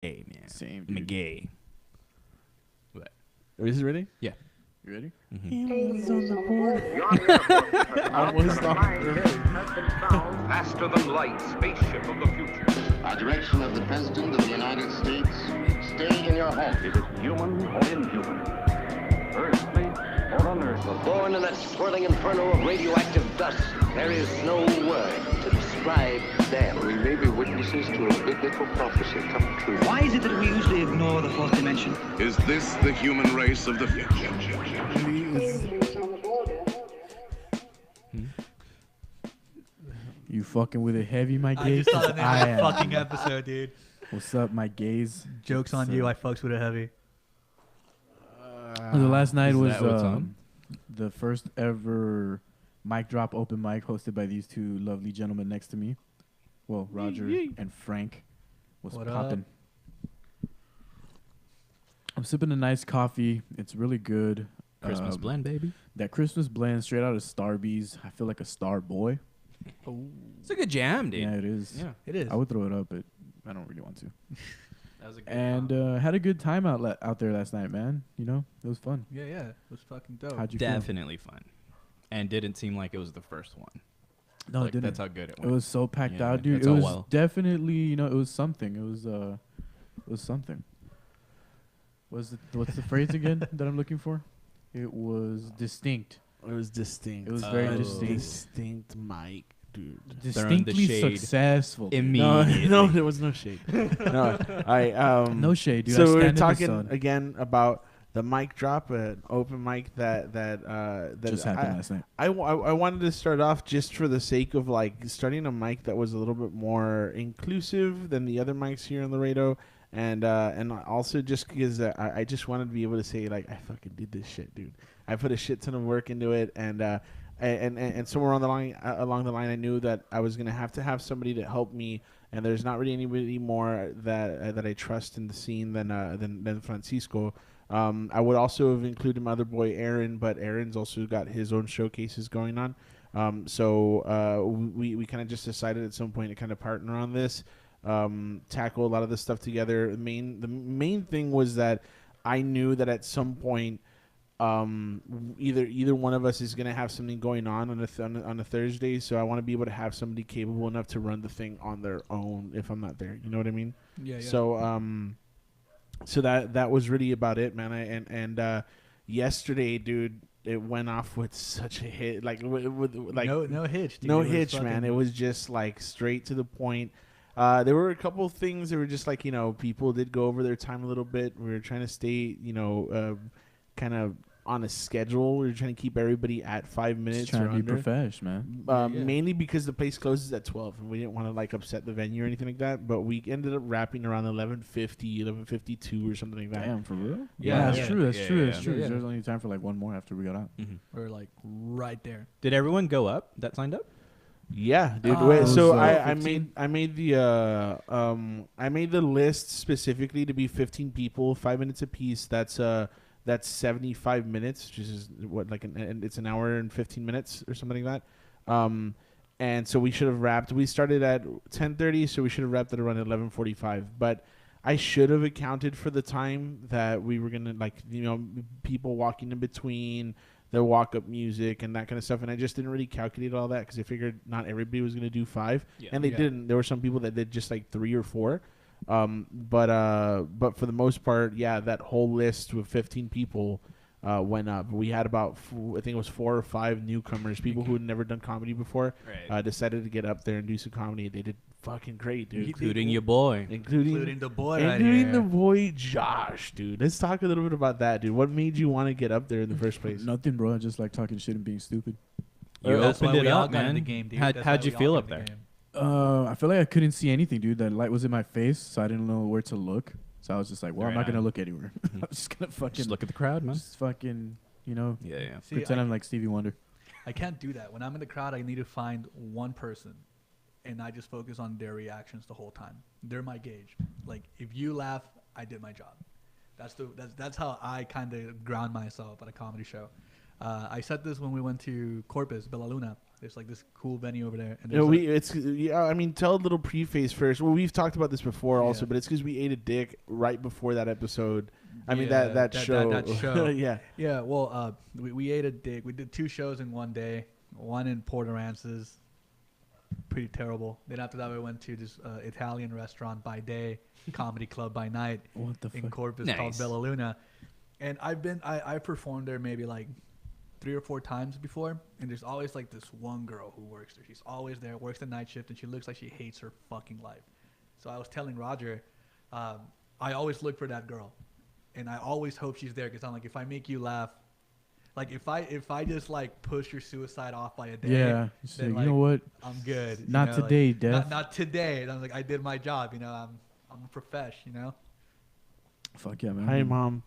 Hey, man. Same, I'm a dude. gay. What? Is it ready? Yeah. You ready? Aliens on the border. I want to stop. Faster than light, spaceship of the future. By direction of the President of the United States, stay in your home. Is it human or inhuman? Earthly or unearthly? Born in that swirling inferno of radioactive dust, there is no word to describe them. We may be witnesses to a biblical prophecy come true. Why is it that we usually ignore the fourth dimension? Is this the human race of the future? Aliens on the border. You fucking with it heavy, my I gays? just saw the name I of am. the fucking episode, dude. What's up, my gays? Joke's on you. I fucks with it heavy. The last night Is was that what's on? the first ever mic drop open mic hosted by these two lovely gentlemen next to me. Well, Roger and Frank. What's What poppin'? I'm sipping a nice coffee. It's really good. Christmas blend, baby. That Christmas blend straight out of Starbucks. I feel like a star boy. It's a good jam, dude. Yeah, it is. Yeah. It is. I would throw it up, but I don't really want to. That was a good And had a good time out there last night, man. You know, it was fun. Yeah, it was fucking dope. How'd you feel? Definitely fun. And didn't seem like it was the first one. No, Like, it didn't. That's how good it It went. was so packed Yeah, out, dude. that's It all was well. definitely, you know, it was something. It was something. What's the phrase again that I'm looking for? It was distinct. It was distinct. It was very Oh. distinct. Distinct mic, dude. Throwing the Distinctly shade. successful. dude. No, Immediately. no, there was no shade. No, No shade, dude. I So stand we're in the talking sun. again about the mic drop, an open mic that Just happened last night. I wanted to start off just for the sake of like starting a mic that was a little bit more inclusive than the other mics here in Laredo, and also just because I just wanted to be able to say like I fucking did this shit, dude. I put a shit ton of work into it, and somewhere on the line along the line I knew that I was gonna have to have somebody to help me, and there's not really anybody more that I trust in the scene than Francisco. I would also have included my other boy Aaron, but Aaron's also got his own showcases going on. So we kind of just decided at some point to kind of partner on this, tackle a lot of this stuff together. The main thing was that I knew that at some point, either one of us is gonna have something going on a Thursday. So I want to be able to have somebody capable enough to run the thing on their own if I'm not there. You know what I mean? Yeah. So that was really about it, man. And yesterday, dude, it went off with such a hit, like with like no hitch, dude. no It was hitch, man. fucking- It was just like straight to the point. There were a couple of things that were just like, you know, people did go over their time a little bit. We were trying to stay, you know, kind of on a schedule. We were trying to keep everybody at 5 minutes Just trying or to be under. profesh, man. Yeah. Mainly because the place closes at 12 and we didn't want to like upset the venue or anything like that, but we ended up wrapping around 11:50, 11:52 or something like that. Damn, for real? Yeah, that's yeah. true. That's Yeah, true. yeah, That's yeah. true. Yeah. There's only time for like one more after we got out. We're like right there. Did everyone go up that signed up? Yeah, dude. Oh, Wait, it so was, I 15? made the list specifically to be 15 people, 5 minutes apiece. That's 75 minutes, which is what like and it's an hour and 15 minutes or something like that. And so we should have wrapped. We started at 10:30, so we should have wrapped at around 11:45. But I should have accounted for the time that we were gonna like, you know, people walking in between, the walk-up music and that kind of stuff, and I just didn't really calculate all that because I figured not everybody was going to do 5, and they didn't. There were some people that did just like 3 or 4, but for the most part, yeah, that whole list with 15 people went up. We had about I think it was 4 or 5 newcomers, people who had never done comedy before, decided to get up there and do some comedy. They did fucking great, dude. Including your boy. Including the boy right Including here. the boy Josh, dude. Let's talk a little bit about that, dude. What made you want to get up there in the first place? Nothing, bro. I just like talking shit and being stupid. You That's opened why it we all up, got in man. the game, dude. How'd That's how'd why you we feel all up got in there? the game. I feel like I couldn't see anything, dude. That light was in my face, so I didn't know where to look. So I was just like, well, I'm not Right gonna on. look anywhere. I'm just gonna fucking Just look at the crowd, man. just fucking, you know, Yeah. See, pretend I'm like Stevie Wonder. I can't do that. When I'm in the crowd, I need to find one person, and I just focus on their reactions the whole time. They're my gauge. Like, if you laugh, I did my job. That's how I kind of ground myself at a comedy show. I said this when we went to Corpus, Bella Luna. There's like this cool venue over there. And You know, there's I mean, tell a little preface first. Well, we've talked about this before also, Yeah. but it's because we ate a dick right before that episode. I mean, Yeah, that show. that show. Yeah. Yeah, well, we ate a dick. We did 2 shows in one day. One in Port Aransas, pretty terrible. Then after that, we went to this Italian restaurant by day, comedy club by night What the in fuck? Corpus Nice. called Bella Luna. And I performed there maybe like 3 or 4 times before. And there's always like this one girl who works there. She's always there, works the night shift, and she looks like she hates her fucking life. So I was telling Roger, I always look for that girl. And I always hope she's there because I'm like, if I make you laugh, like if I just like push your suicide off by a day, Yeah. Just then, like, you know what? I'm good. Not you know, today, like, Death. Not today. And I'm like, I did my job. You know, I'm a profesh. You know. Fuck yeah, man. Hi, Mom.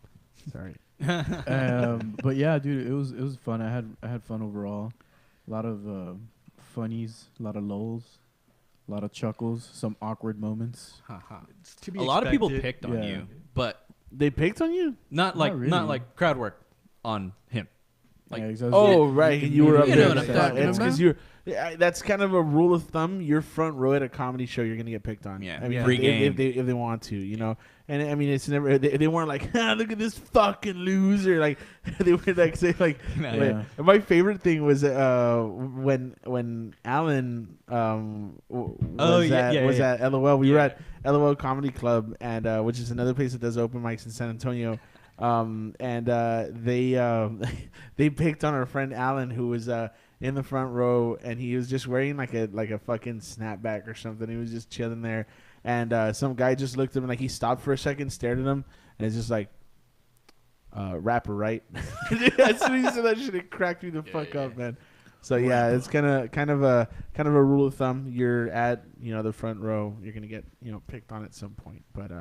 Sorry. But yeah, dude, it was fun. I had fun overall. A lot of funnies, a lot of lulls, a lot of chuckles, some awkward moments. It's to be A lot of people expected. picked on Yeah. you, but They picked on you? not really. like crowd work on him. Like, Yeah, 'cause I was Oh, like- right. You were up You there. know what I'm Yeah, talking it's about. 'cause you're. Yeah, that's kind of a rule of thumb. You're front row at a comedy show, you're gonna get picked on. Yeah. I mean, Yeah. if Pre-game. they want to, you know. And I mean, it's never. They weren't like, look at this fucking loser. Like they were like say like. Yeah. Yeah. And my favorite thing was when Alan was at LOL. We were at LOL Comedy Club, and which is another place that does open mics in San Antonio. They picked on our friend Alan, who was in the front row, and he was just wearing like a fucking snapback or something. He was just chilling there, and some guy just looked at him, like he stopped for a second, stared at him, and it's just like, rapper, right? As soon as he said that shit, it cracked me the fuck up, man. So yeah, it's kind of a rule of thumb. You're at the front row, you're gonna get picked on at some point, but.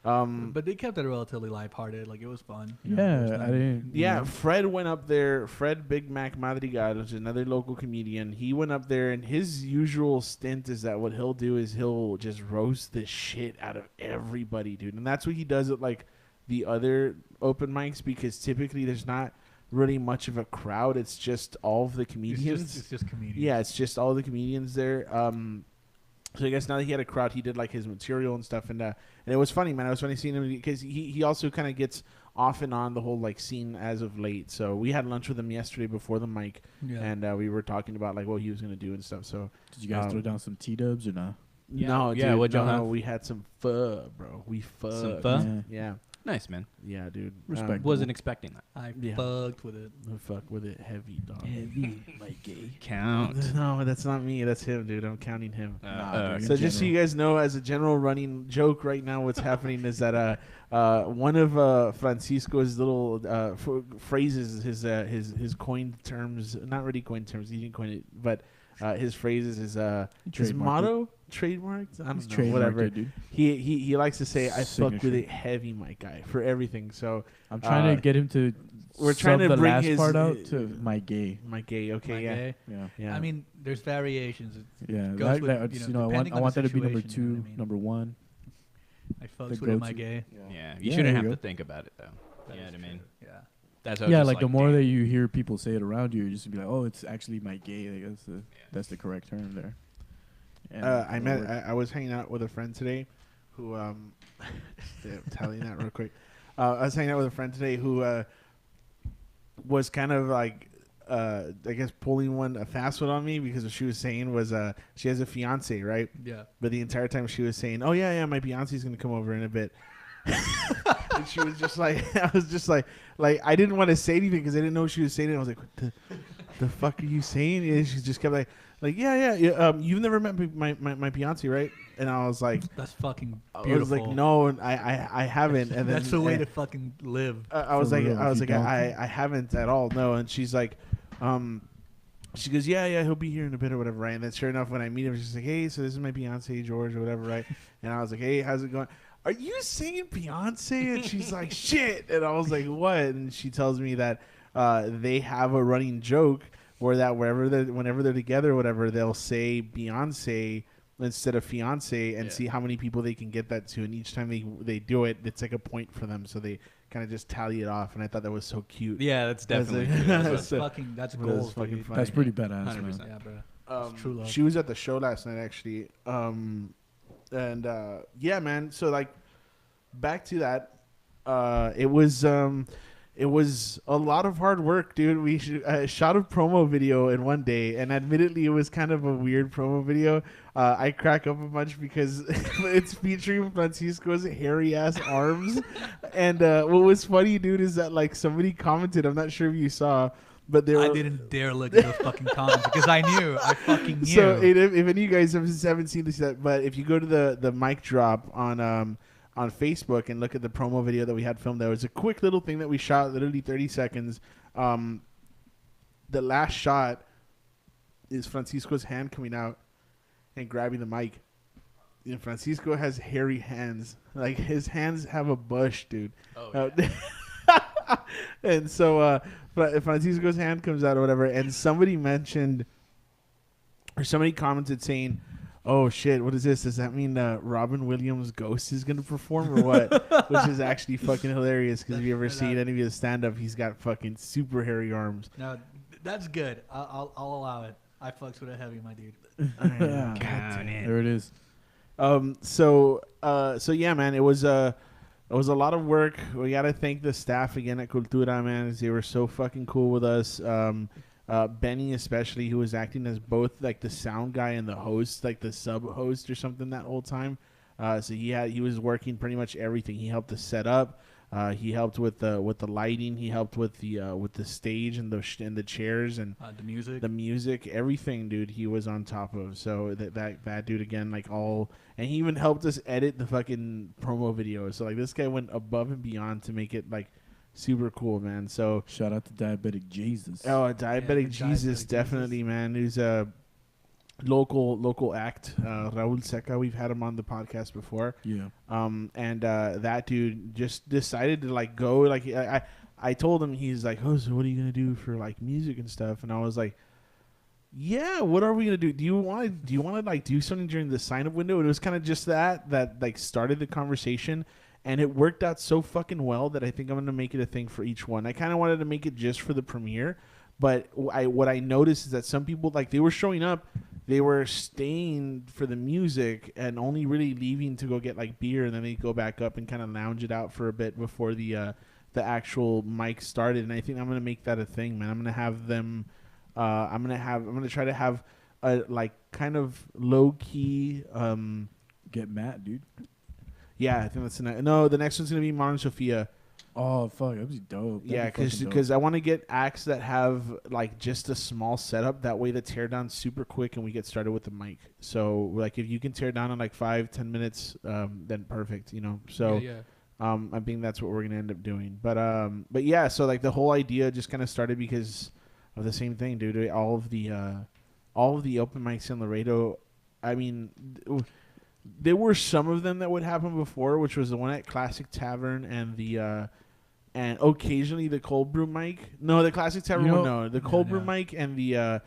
But they kept it relatively lighthearted. Like it was fun. You know, Yeah, it was I nice. didn't. Yeah, Fred went up there. Fred Big Mac Madrigal, which is another local comedian. He went up there, and his usual stint is that what he'll do is he'll just roast the shit out of everybody, dude. And that's what he does at like the other open mics, because typically there's not really much of a crowd. It's just all of the comedians. It's just comedians. Yeah, it's just all the comedians there. So I guess now that he had a crowd, he did like his material and stuff, and it was funny, man. It was funny seeing him because he also kind of gets off and on the whole like scene as of late. So we had lunch with him yesterday before the mic, and we were talking about like what he was gonna do and stuff. So Did you guys throw down some T-dubs or not? no, yeah, dude, what'd y'all no, have? we had some pho, bro. We fucked. Some pho? Yeah, Nice, man. yeah, dude. Respect. Wasn't expecting that. I Yeah. fucked with it. We fuck with it heavy, dog. Like gay. Count. No, that's not me. That's him, dude. I'm counting him. Nah, dude. So in just so you general. guys know, as a general running joke right now, what's happening is that one of Francisco's little phrases, his coined terms, not really coined terms, he didn't coin it, but his phrases is his Trademarked motto, trademarked. I don't He's know, trademarked whatever. it, dude. He likes to say, "I fuck with Signature. it heavy, my guy," for everything. So I'm trying to get him to. we're sub trying to the bring last his part out to my gay. my gay. Okay, My yeah, gay. Yeah. yeah. I mean, there's variations. Yeah, Goes with, I you just, know, I want depending on the that to be number situation, you know 2, what I mean? number 1. I The fucks with it, my go-to. gay. Yeah, you Yeah, shouldn't there have you to go. think about it though. That You know is what I mean? true. Yeah. That's Yeah, just like the more damn. that you hear people say it around you, you just be like, oh, it's actually my gay. Like that's the correct term there. And I was hanging out with a friend today, who telling that real quick. I was hanging out with a friend today who was kind of like I guess pulling a fast one on me, because what she was saying was she has a fiance, right? Yeah. But the entire time she was saying, "Oh yeah, my fiance's gonna come over in a bit." And she was just like, I was just like I didn't want to say anything because I didn't know what she was saying. And I was like, what the fuck are you saying? And she just kept like yeah. You've never met my fiance, right? And I was like, That's fucking I beautiful. was like, no, and I haven't. And That's then, the way to fucking live. I was For like, real, if you don't. I haven't at all. No. And she's like, she goes, yeah, he'll be here in a bit or whatever, right? And then sure enough, when I meet him, she's like, hey, so this is my fiance, George, or whatever, right? And I was like, hey, how's it going? Are you saying fiance? And she's like, shit. And I was like, what? And she tells me that they have a running joke where that whenever they're together or whatever, they'll say Beyonce instead of fiance and see how many people they can get that to. And each time they do it, it's like a point for them. So they kind of just tally it off. And I thought that was so cute. Yeah, that's definitely That's gold. Fucking funny. That's pretty badass, 100%. man. Yeah, bro. It's true love. She was at the show last night, actually. Yeah, man. So like, back to that. It was a lot of hard work, dude. We shot a promo video in one day, and admittedly, it was kind of a weird promo video. I crack up a bunch because it's featuring Francisco's hairy ass arms. And what was funny, dude, is that like somebody commented. I'm not sure if you saw, but I didn't dare look at those fucking comments because I fucking knew. So if any of you guys haven't seen this yet, but if you go to the mic drop on Facebook and look at the promo video that we had filmed, there was a quick little thing that we shot, literally 30 seconds. The last shot is Francisco's hand coming out and grabbing the mic. And Francisco has hairy hands. Like, his hands have a bush, dude. Oh, yeah. And so Francisco's hand comes out or whatever, and somebody mentioned, or somebody commented saying, "Oh shit, what is this? Does that mean Robin Williams' Ghost is gonna perform or what?" Which is actually fucking hilarious because if you ever seen any of his stand up, he's got fucking super hairy arms. No, that's good. I'll allow it. I fucks with a heavy, my dude. There it is. So yeah, man, it was a lot of work. We gotta thank the staff again at Cultura, man. They were so fucking cool with us. Benny especially, who was acting as both like the sound guy and the host, like the sub host or something that whole time. So he was working pretty much everything. He helped us set up. He helped with the lighting. He helped with the stage and the chairs and the music, everything, dude. He was on top of. So that dude again, like and he even helped us edit the fucking promo video. So like this guy went above and beyond to make it like super cool, man. So shout out to Diabetic Jesus. Oh, Diabetic Jesus, Diabetic definitely, Jesus. man. Who's a local act. Raul Seca, we've had him on the podcast before. Yeah. And that dude just decided to like go. Like I told him, he's like, "Oh, so what are you gonna do for like music and stuff?" And I was like, "Yeah, what are we gonna do? Do you want to like do something during the sign up window?" And it was kind of just that like started the conversation. And it worked out so fucking well that I think I'm going to make it a thing for each one. I kind of wanted to make it just for the premiere. But what I noticed is that some people, like, they were showing up. They were staying for the music and only really leaving to go get, like, beer. And then they go back up and kind of lounge it out for a bit before the actual mic started. And I think I'm going to make that a thing, man. I'm going to have them I'm going to try to have a, like, kind of low-key Get Matt, dude. Yeah, I think that's the next one's gonna be Modern Sophia. Oh fuck, that'd be dope. Yeah, because I want to get acts that have like just a small setup. That way, the teardown's super quick and we get started with the mic. So like, if you can tear down in like 5-10 minutes, then perfect. You know. So I think that's what we're gonna end up doing. But yeah, so like the whole idea just kind of started because of the same thing, dude. All of the open mics in Laredo. I mean. There were some of them that would happen before, which was the one at Classic Tavern and and occasionally the Cold Brew mic. No, the Classic Tavern one, no. The Cold Brew mic and the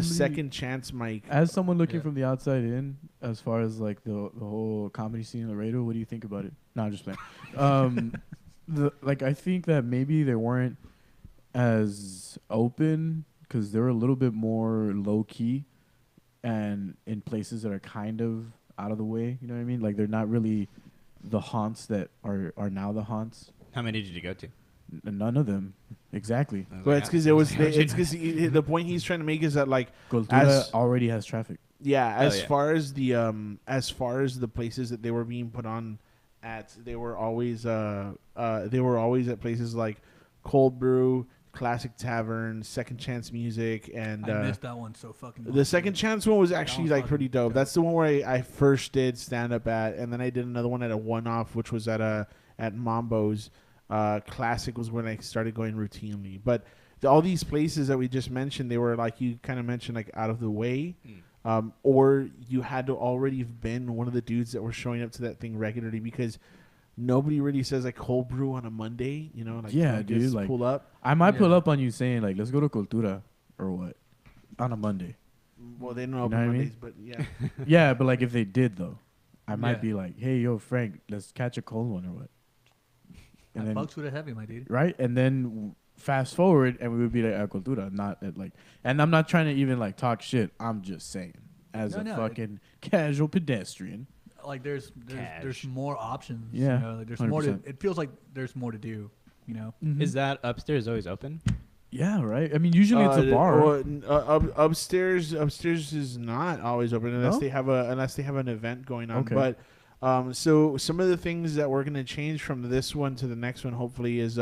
Second Chance mic. As someone looking from the outside in, as far as like the whole comedy scene in Laredo, what do you think about it? No, I'm just playing. I think that maybe they weren't as open because they were a little bit more low key and in places that are kind of out of the way, you know what I mean? Like they're not really the haunts that are now the haunts. How many did you go to? None of them, exactly. But it's because the point he's trying to make is that like Cultura already has traffic. Yeah, as far as the places that they were being put on at, they were always at places like Cold Brew, Classic Tavern, Second Chance Music, and I missed that one so fucking much. The Second Chance one was actually like pretty dope. That's the one where I first did stand up at, and then I did another one at a one-off, which was at Mambo's. Classic was when I started going routinely. But all these places that we just mentioned, they were like you kind of mentioned, like out of the way, or you had to already have been one of the dudes that were showing up to that thing regularly because. Nobody really says like cold brew on a Monday, you know? Like, yeah, dude. Like pull up. I might pull up on you saying like, "Let's go to Cultura," or what, on a Monday. Well, they don't You know open what I mean? Mondays, but yeah. Yeah, but like if they did though, I might Yeah. be like, hey, yo, Frank, let's catch a cold one or what? I And then fucks with it heavy, my dude. right, and then fast forward, and we would be like at Cultura, not at like. And I'm not trying to even like talk shit. I'm just saying, as a fucking casual pedestrian. Like there's more options. Yeah, You know? Like there's more to. 100%. It feels like there's more to do. You know. Is that upstairs always open? Yeah, right. I mean, usually it's a bar. Upstairs is not always open unless No? they have an event going on. Okay. But so some of the things that we're gonna change from this one to the next one, hopefully, is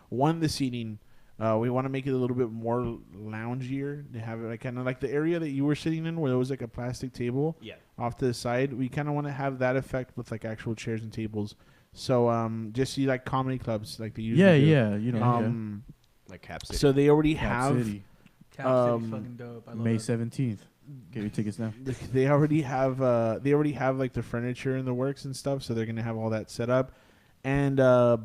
one, the seating. We want to make it a little bit more loungier. To have it like kind of like the area that you were sitting in, where there was like a plastic table off to the side. We kind of want to have that effect with like actual chairs and tables. So just see like comedy clubs like they usually do. Yeah, you know. Like Cap City. So they already Cap have City, Cap City's fucking dope. I love May it. 17th. Get your tickets now. they already have like the furniture in the works and stuff, so they're gonna have all that set up. And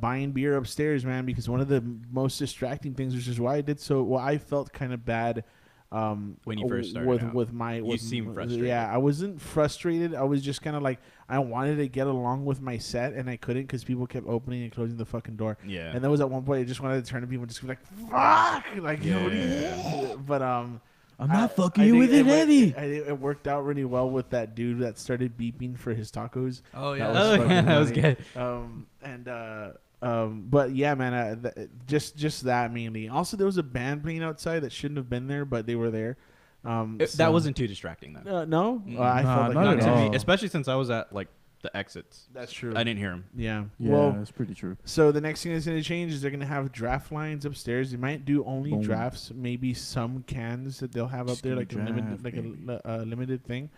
buying beer upstairs, man, because one of the most distracting things, which is why I felt kind of bad when you first started you seemed frustrated. Yeah, I wasn't frustrated. I was just kind of like, I wanted to get along with my set, and I couldn't because people kept opening and closing the fucking door. Yeah. And there was at one point I just wanted to turn to people and just be like, fuck! Like, but I'm not fucking you with it heavy. It worked out really well with that dude that started beeping for his tacos. Oh yeah. That was good. But yeah, man, just that mainly. Also, there was a band playing outside that shouldn't have been there, but they were there. That wasn't too distracting though. No, Nah, I felt like not Not at to all. me, especially since I was at like the exits. That's true. I didn't hear him. Yeah. Yeah, Well, that's pretty true. so the next thing that's going to change is they're going to have draft lines upstairs. They might do only Boom. drafts, maybe some cans that they'll have up Just there, give like me a limited, draft, a limited thing.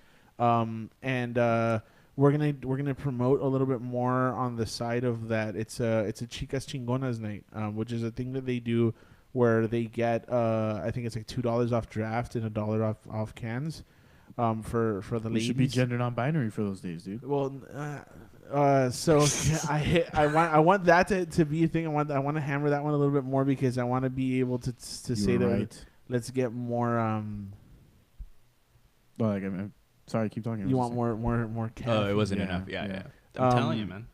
We're gonna promote a little bit more on the side of that. It's a Chicas Chingonas night, which is a thing that they do where they get I think it's like $2 off draft and $1 off cans, for the We ladies. should be gender non-binary for those days, dude. Well, so I want that to be a thing. I want to hammer that one a little bit more because I want to be able to say You're that right. let's get more. Well, like, I mean, sorry, keep talking. You want more. Oh, it wasn't Yeah, enough. Yeah. yeah. I'm telling you, man.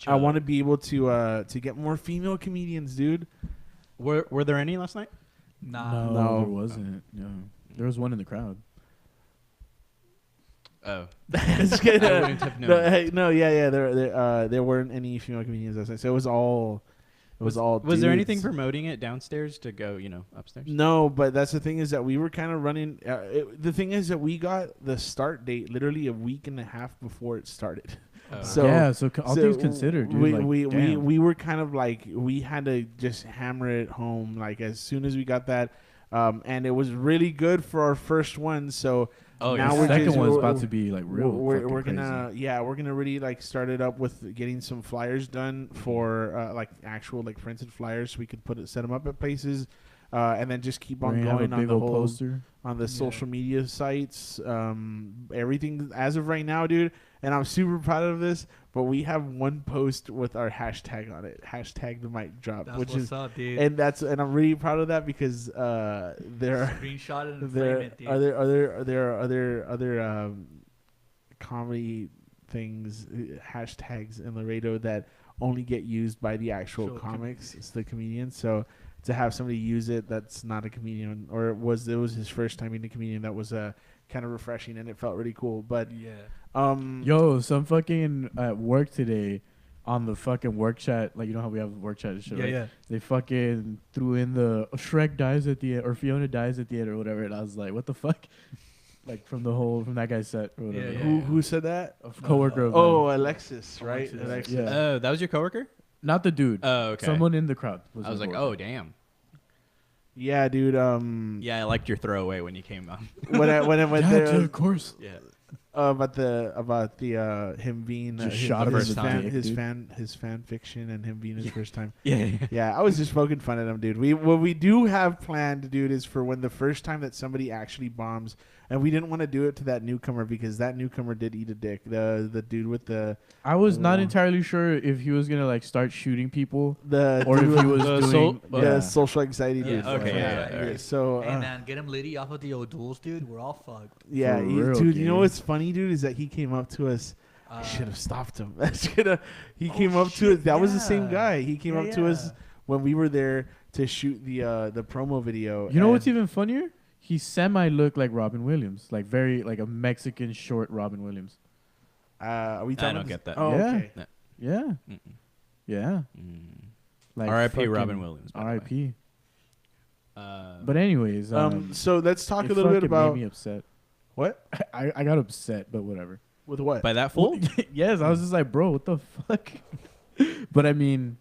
I want to be able to get more female comedians, dude. Were there any last night? Nah. No, there wasn't. No, there was one in the crowd. Oh. It's good. I wouldn't have known. No, yeah. There weren't any female comedians last night, so it was all. Was there dudes. anything promoting it downstairs to go, upstairs? No, but that's the thing is that we were kind of running. The thing is that we got the start date literally a week and a half before it started. Oh. So yeah, so all things considered, dude. We were kind of like we had to just hammer it home like as soon as we got that, and it was really good for our first one. So Oh, now the we're second just, one's we're- about to be like real. We're fucking gonna really like start it up with getting some flyers done for like actual like printed flyers, so we could set them up at places, and then just keep on going on the whole poster. on the social media sites, everything as of right now, dude. And I'm super proud of this, but we have one post with our hashtag on it, hashtag the mic drop, That's which what's is up, dude. and I'm really proud of that because there are Screenshot it and frame there it, dude. are other comedy things, hashtags in Laredo that only get used by the actual Sure, comics, it's the comedians. So to have somebody use it that's not a comedian, or it was his first time being a comedian, that was kind of refreshing, and it felt really cool. But Yeah. Yo, some fucking at work today on the fucking work chat, like you know how we have work chat and shit, Yeah, right? yeah. They fucking threw in the Shrek dies at the end or Fiona dies at the end or whatever, and I was like, what the fuck? Like from that guy's set or whatever. Yeah. who said that? A coworker of Oh, mine. Alexis, right? Alexis. Yeah. Oh, that was your coworker? Not the dude. Oh, okay. Someone in the crowd. I was my like, coworker. oh, damn. Yeah, dude. Yeah, I liked your throwaway when you came on. When I went Yeah, there, dude, of course. Yeah. about the him being Just his, shot him his in the fan dick, his dude. fan fiction and him being his first time. Yeah. Yeah, I was just poking fun at him, dude. What we do have planned, dude, is for when the first time that somebody actually bombs and we didn't want to do it to that newcomer because that newcomer did eat a dick. The dude with the I was not entirely sure if he was gonna like start shooting people or dude if he with was the doing the social anxiety Yeah, dude. okay, yeah. So Hey man, get him litty off of the O'Douls, dude. We're all fucked. yeah, For real, dude. You know dude. what's funny, dude, is that he came up to us. I should have stopped him. He came up to shit, us. That was the same yeah. guy. He came Yeah, up to us yeah. when we were there to shoot the promo video. You know what's and- even funnier? He semi looked like Robin Williams, like very like a Mexican short Robin Williams. Are we I talking don't about get that. Oh, Yeah. okay. Yeah, Mm-mm. yeah. Like R.I.P. fucking Robin Williams. by the way. R.I.P. Uh, But anyways, So let's talk it a little bit fucking about made me upset. what I got upset, but whatever. with what. by that fool? Yes, I was just like, bro, what the fuck? But I mean,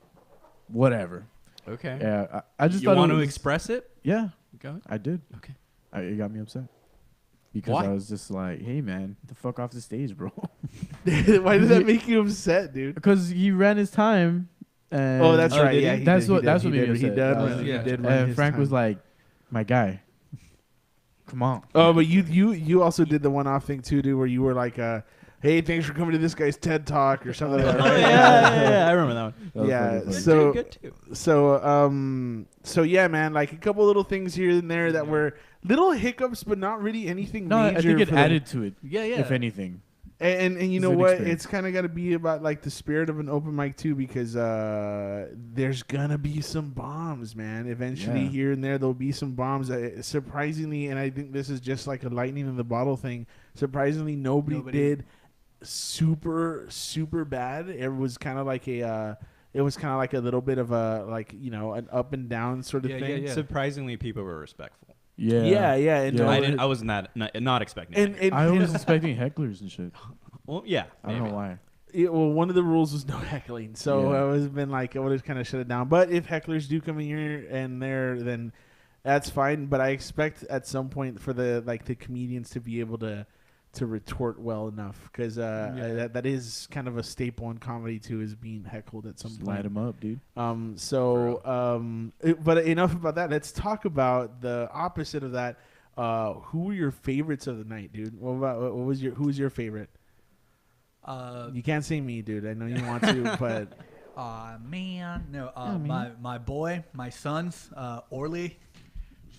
whatever. Okay. Yeah, I just You thought want it to was- express it? Yeah, Go ahead. I did. Okay. It got me upset because Why? I was just like, hey man, get the fuck off the stage, bro. Why did that make you upset, dude? Because he ran his time. And Oh, that's right. did Yeah, he? he That's did, what- he that's did, what he made me did. He upset. did. That run- was- he yeah. did run And his Frank was time. like, my guy, come on. Oh, but you also did the one-off thing too, dude, where you were like, "Hey, thanks for coming to this guy's TED Talk" or something like that. Oh, right? yeah, I remember that one. That was Yeah, fucking funny. so- good too. So yeah, man, like a couple little things here and there that were little hiccups, but not really anything No, major. I think it for the- added to it, Yeah, yeah. if anything. And you It's know an what? experience. It's kind of got to be about like the spirit of an open mic too, because there's gonna be some bombs, man. Eventually, Yeah. here and there, there'll be some bombs. Surprisingly, and I think this is just like a lightning in the bottle thing. Surprisingly, nobody did super bad. It was kind of like a. It was kind of like a little bit of a like an up and down sort of Yeah, thing. yeah. Surprisingly, people were respectful. Yeah. Yeah. And Yeah. no, I didn't. I was not expecting. and, it. and I was expecting hecklers and shit. Well, yeah. I don't know maybe. why. well, one of the rules was no heckling, so Yeah. I was been like I would have kind of shut it down. But if hecklers do come in here and there, then that's fine. But I expect at some point for the comedians to be able to retort well enough, because that is kind of a staple in comedy too, is being heckled at some Just light point. them up, dude. But enough about that. Let's talk about the opposite of that. Who were your favorites of the night, dude? Who was your favorite? You can't say me, dude. I know you want to, but Man, no. man. My boy, my sons, Orly,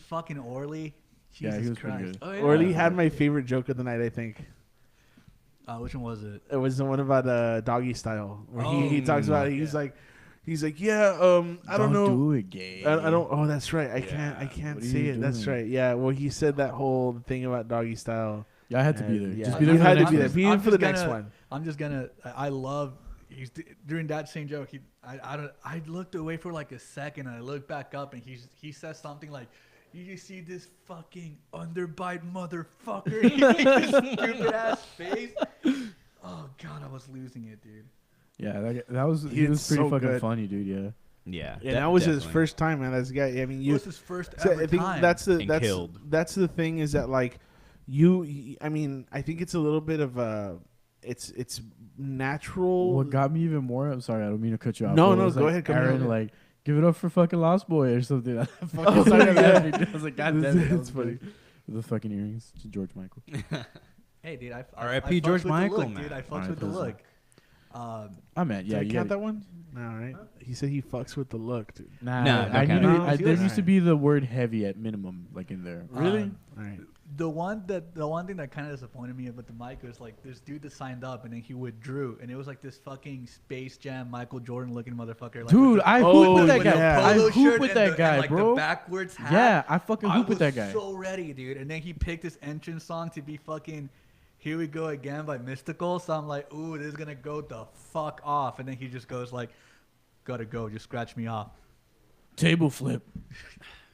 fucking Orly. Yeah, Jesus he was pretty Christ. good. Oh, yeah. Orly had my favorite joke of the night, I think. Which one was it? It was the one about doggy style, where he Oh, talks about he's yeah. like, yeah, I don't know. Do it, gay. I don't. Oh, that's right. I Yeah. can't What are say you it. That's doing? right. Yeah. Well, he said that whole thing about doggy style. Yeah, I had to be And, there. yeah. Just be You there for had the to next be one. there. Be in for the next one. I'm just gonna. I love. During that same joke. I looked away for like a second, and I looked back up, and he says something like, "You just see this fucking underbite motherfucker." He made this stupid ass face. Oh god, I was losing it, dude. Yeah, that was he He's was pretty so fucking good. funny, dude. Yeah. Yeah. And that was his definitely. first time, man. That's the guy. I mean, It was his first So ever I think time. that's And killed. that's the thing, is that like I mean, I think it's a little bit of it's natural. What got me even more? I'm sorry, I don't mean to cut you off. No, but it no, was go like ahead, come Aaron, ahead. like, give it up for fucking Lost Boy or something. I fucking Oh, started yeah. laughing, dude. I was like, God damn it, that was It's funny. funny. With the fucking earrings to George Michael. Hey, dude, I R.I.P. fucks George with the Michael, look, man. dude. I fucks Alright, with the listen. look. I meant, yeah, Did I you count gotta- that one? No, right? He said he fucks with the look, dude. Nah, No, I don't knew count it. there used to Alright. be the word heavy at minimum, like in there. Really? All right. The one thing that kind of disappointed me about the mic was like this dude that signed up and then he withdrew, and it was like this fucking Space Jam Michael Jordan looking motherfucker. Like, Dude, with the- I Oh, hoop with that with guy. the I polo hoop shirt with and that the- guy, and like bro. The backwards hat. Yeah, I fucking hoop with that guy. So ready, dude. And then he picked his entrance song to be fucking "Here We Go Again" by Mystical. So I'm like, ooh, this is gonna go the fuck off. And then he just goes like, "Gotta go, just scratch me off." Table flip.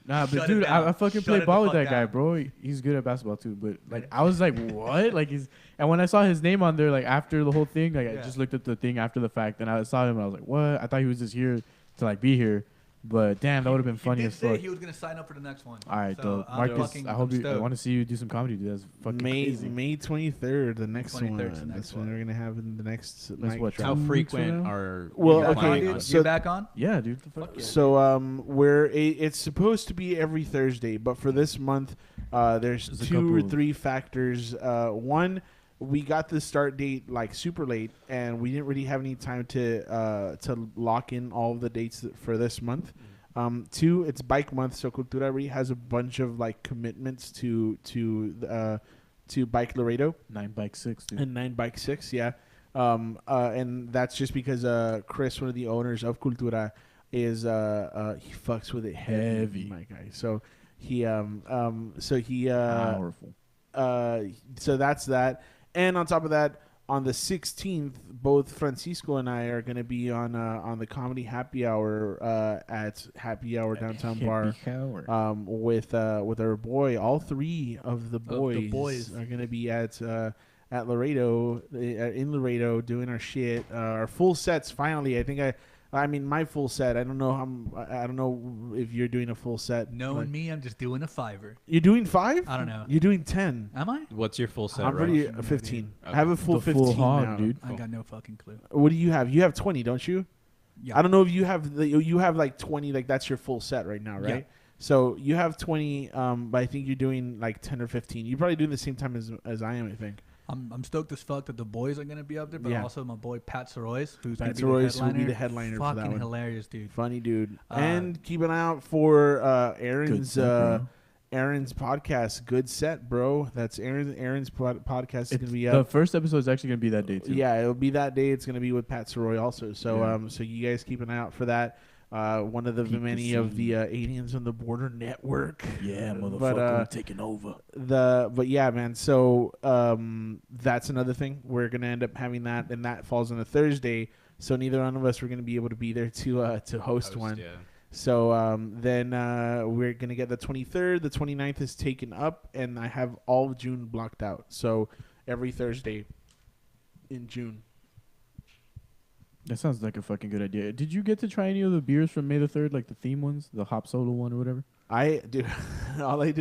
Nah, but Shut it dude, down. I fucking Shut played it ball the with that fuck guy, down. bro. He's good at basketball too. But like, I was like, what? Like, and when I saw his name on there, like after the whole thing, like I Yeah. just looked at the thing after the fact, and I saw him, and I was like, what? I thought he was just here to like be here, But damn, that would have been funny He as did say fuck. he was gonna sign up for the next one. All right, So though, I'm Marcus. fucking- I hope I'm you. I stoked. want to see you do some comedy, dude. That's fucking crazy. May 23rd, the next 23rd 's one. the next That's when one. they're gonna have in the next. That's mic what, drop. How 2 weeks from frequent now? are Well, you Back okay, on, planning dude? on- so- You're back on? Yeah, dude. The fuck Fuck yeah. So it's supposed to be every Thursday, but for this month, there's There's a 2 or couple. 3 factors. One, we got the start date like super late, and we didn't really have any time to lock in all of the dates for this month. 2, it's bike month, so Cultura Beer has a bunch of like commitments to Bike Laredo 9 bike 6, dude. and 9 Bike 6, yeah. And that's just because Chris, one of the owners of Cultura, is he fucks with it heavy, my guy. So he Powerful. so that's that. And on top of that, on the 16th, both Francisco and I are going to be on the comedy happy hour at Happy Hour Downtown Bar with our boy. All 3 of the boys are going to be at Laredo, in Laredo, doing our shit. Our full sets finally. I mean my full set. I don't know if you're doing a full set. Knowing me, I'm just doing a $5. You're doing 5? I don't know. You're doing 10. Am I? What's your full set? I'm Ross? pretty 15. Okay. I have a full The 15 full hog, now. dude. I got no fucking clue. What do you have? You have 20, don't you? Yeah. I don't know if you have you have like 20, like that's your full set right now, right? Yeah. So you have 20, but I think you're doing like 10 or 15. You're probably doing the same time as I am, I think. I'm stoked as fuck that the boys are gonna be up there, but Yeah. also my boy Pat Soroyce, who's Pat gonna be Soroyce will be the headliner for that Fucking one. hilarious, dude. Funny dude. Uh, And keep an eye out for Good Aaron's set, bro. Aaron's podcast. Good set, bro. That's Aaron's podcast is gonna be The up. first episode is actually gonna be that day too. Yeah, it'll be that day. It's gonna be with Pat Soroy also. So Yeah. so you guys keep an eye out for that. One of the Keep the many of the scene. Aliens on the Border network. Yeah, motherfucker, But, I'm taking over. But yeah, man. So that's another thing. We're gonna end up having that, and that falls on a Thursday. So neither one of us are gonna be able to be there to host one. Yeah. So then we're gonna get the 23rd. The 29th is taken up, and I have all of June blocked out. So every Thursday in June. That sounds like a fucking good idea. Did you get to try any of the beers from May the 3rd, like the theme ones, the hop solo one or whatever? All I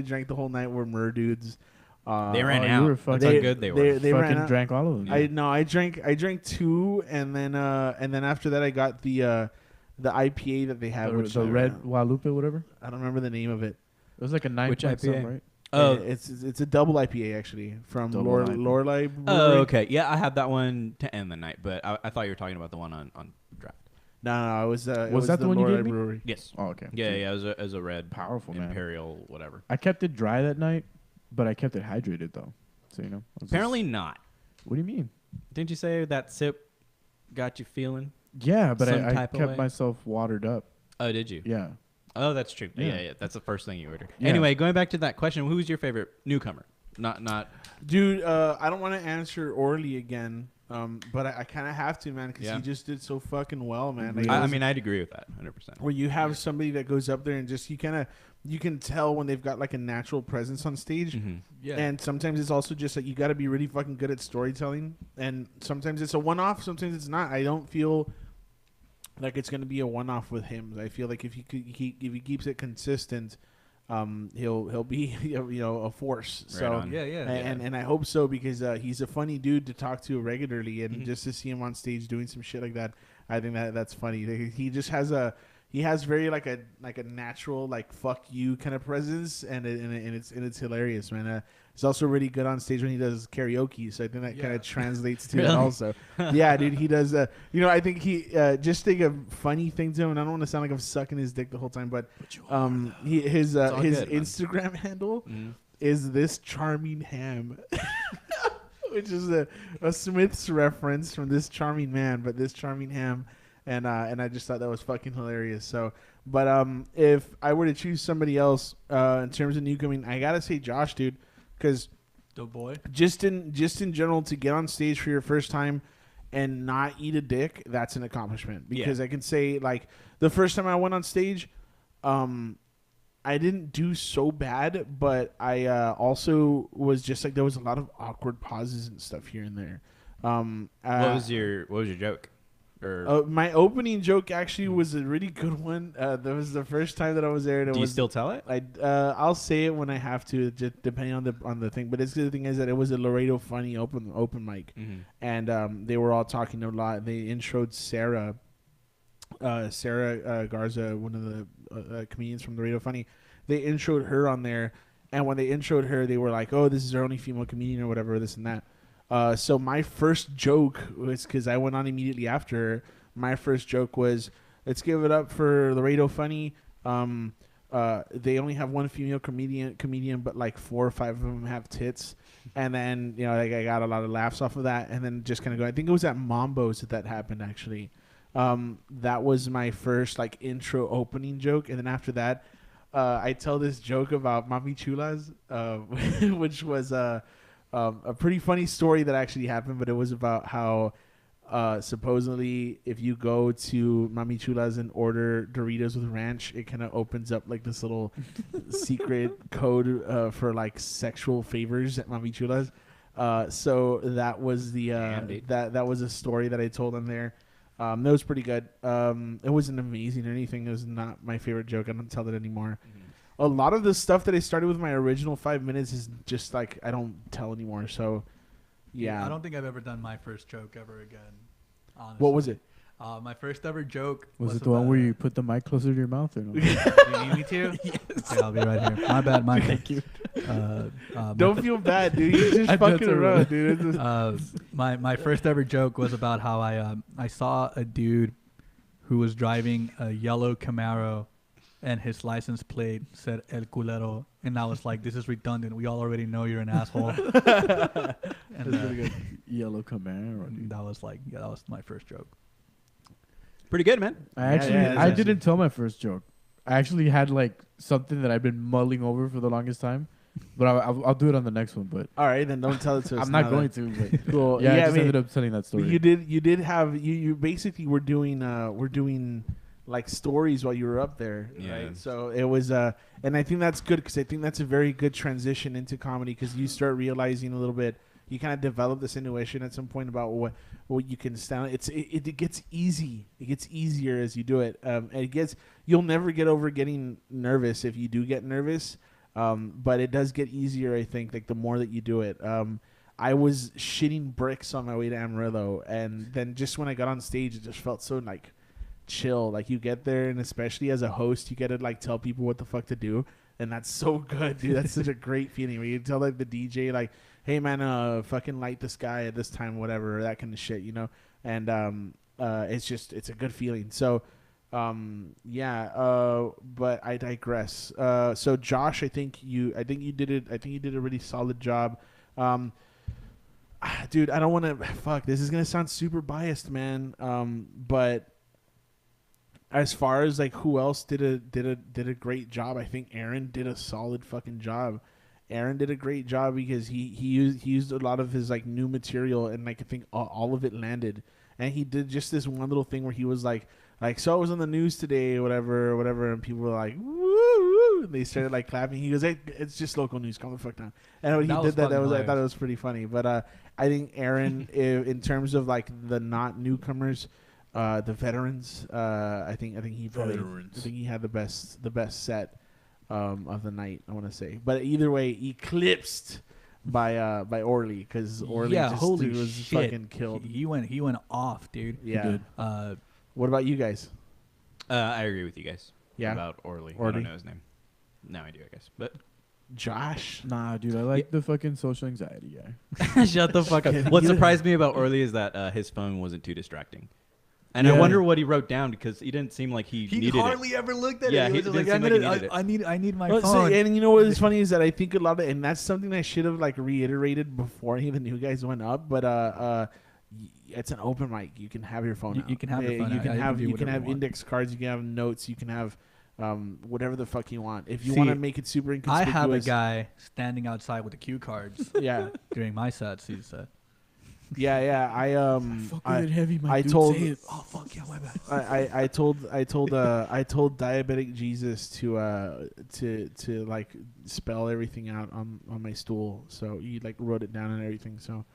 drank the whole night were Mur dudes. They ran you out. were That's fucking- how good they were. They ran fucking out. drank all of them. I drank 2, and then after that I got the IPA that they have, the, which the Red Guadalupe, whatever. I don't remember the name of it. It was like a 9 Which point something, IPA? right? Oh, It's a double IPA actually from Double IPA. Lorelei. oh, Brewery. okay. Yeah, I had that one to end the night, but I thought you were talking about the one on draft. No, it was Was that the one you Lorelei gave me? Brewery. Yes. Oh, okay. Yeah, yeah. It was a red, Powerful, man. imperial, whatever. I kept it dry that night, but I kept it hydrated though. So I was Apparently not. What do you mean? Didn't you say that sip got you feeling? Yeah, but Some I type of kept way? myself watered up. Oh, did you? Yeah. Oh, that's true. Yeah. Yeah, that's the first thing you ordered. Yeah. Anyway, going back to that question, who's your favorite newcomer? Not. Dude, I don't want to answer Orly again, but I kind of have to, man, because Yeah. he just did so fucking well, man. Really? I mean, I'd agree with that 100%. where you have somebody that goes up there and just you can tell when they've got like a natural presence on stage. Mm-hmm. Yeah. And sometimes it's also just like you got to be really fucking good at storytelling, and sometimes it's a one-off, sometimes it's not. I don't feel like it's gonna be a one-off with him. I feel like if he keeps it consistent, he'll be a force. Right So on. Yeah, yeah. and I hope so, because he's a funny dude to talk to regularly, and just to see him on stage doing some shit like that, I think that's funny. He just has very like a natural like fuck you kind of presence, and it's hilarious, man. He's also really good on stage when he does karaoke, so I think that kind of translates to it Really? also. Yeah, dude, he does. I think he just think a funny thing to him, and I don't want to sound like I'm sucking his dick the whole time, but his all his good, man. Instagram handle Mhm. is this charming ham. Which is a Smith's reference from This Charming Man, but This Charming Ham, and I just thought that was fucking hilarious. So, but if I were to choose somebody else in terms of newcoming, I gotta say Josh, dude, because The boy. just in general, to get on stage for your first time and not eat a dick, that's an accomplishment. Because I can say, like, the first time I went on stage, I didn't do so bad, but I also was just like, there was a lot of awkward pauses and stuff here and there. What was your joke? Or My opening joke actually was a really good one. That was the first time that I was there. And do you still tell it? I'll say it when I have to, just depending on the thing. But the thing is that it was a Laredo Funny open mic, and they were all talking a lot. They introed Sarah Garza, one of the comedians from Laredo Funny. They introed her on there, and when they introed her, they were like, "Oh, this is our only female comedian or whatever, this and that." So my first joke was, because I went on immediately after her, my first joke was, let's give it up for Laredo Funny. They only have one female comedian, but like 4 or 5 of them have tits. And then, like I got a lot of laughs off of that. And then just kind of go, I think it was at Mambo's that happened, actually. That was my first like intro opening joke. And then after that, I tell this joke about Mami Chulas, which was a pretty funny story that actually happened, but it was about how supposedly if you go to Mami Chulas and order Doritos with ranch, it kind of opens up like this little secret code for like sexual favors at Mami Chulas. So that was the that was a story that I told on there. That was pretty good. It wasn't amazing or anything. It was not my favorite joke. I don't tell it anymore. A lot of the stuff that I started with my original 5 minutes is just like I don't tell anymore. So, yeah. I don't think I've ever done my first joke ever again. Honestly. What was it? My first ever joke was it the one where you put the mic closer to your mouth or no? Do you need me to? Yes. Okay, I'll be right here. My bad, Michael. Thank you. Don't feel bad, dude. You're just fucking around, dude. My first ever joke was about how I saw a dude who was driving a yellow Camaro, and his license plate said El Culero, and I was like, this is redundant. We all already know you're an asshole. And That's really good. Yellow Camaro. Dude. that was my first joke. Pretty good, man. I didn't tell my first joke. I actually had like something that I've been mulling over for the longest time, but I'll do it on the next one. But all right, then don't tell it to us. I'm not going to. But cool. Yeah, I just ended up telling that story. You did have you basically were doing like stories while you were up there, right? So it was and I think that's good, because I think that's a very good transition into comedy, because you start realizing a little bit. You kind of develop this intuition at some point about what you can stand. It gets easy. It gets easier as you do it. You'll never get over getting nervous if you do get nervous. But it does get easier, I think, like the more that you do it. I was shitting bricks on my way to Amarillo, and then just when I got on stage, it just felt so like chill. Like you get there, and especially as a host, you get to like tell people what the fuck to do, and that's so good, dude. That's such a great feeling where you tell like the DJ like, hey man, fucking light the sky at this time, whatever, that kind of shit, and it's a good feeling. So but I digress. So Josh, I think you did a really solid job. Dude, I don't want to this is gonna sound super biased, man, but as far as like who else did a great job, I think Aaron did a solid fucking job. Aaron did a great job because he used a lot of his like new material, and like I think all of it landed. And he did just this one little thing where he was like so I was on the news today, whatever, and people were like woo, woo, and they started like clapping. He goes, hey, it's just local news, calm the fuck down. And when he did that, I thought it was pretty funny. But I think Aaron, in terms of like the not newcomers, the veterans, I think he had the best set of the night, I want to say. But either way, eclipsed by Orly, because Orly was fucking killed. He went off, dude. Yeah. What about you guys? I agree with you guys. Yeah. About Orly. I don't know his name. No, I do, I guess. But Josh? Nah, dude, I like the fucking social anxiety guy. Shut the fuck up. What surprised me about Orly is that his phone wasn't too distracting. And I wonder what he wrote down, because he didn't seem like he needed it. He hardly ever looked at it. He was like, I need my phone. So, and you know what is funny is that I think a lot of, and that's something I should have like reiterated before any of the new guys went up, but it's an open mic. You can have your phone out. You can have your phone out. You can have index cards. You can have notes. You can have whatever the fuck you want. If you want to make it super inconspicuous. I have a guy standing outside with the cue cards. Yeah. During my sets, he said. Yeah. I told. Oh fuck yeah, my bad. I told diabetic Jesus to like spell everything out on my stool. So he like wrote it down and everything. So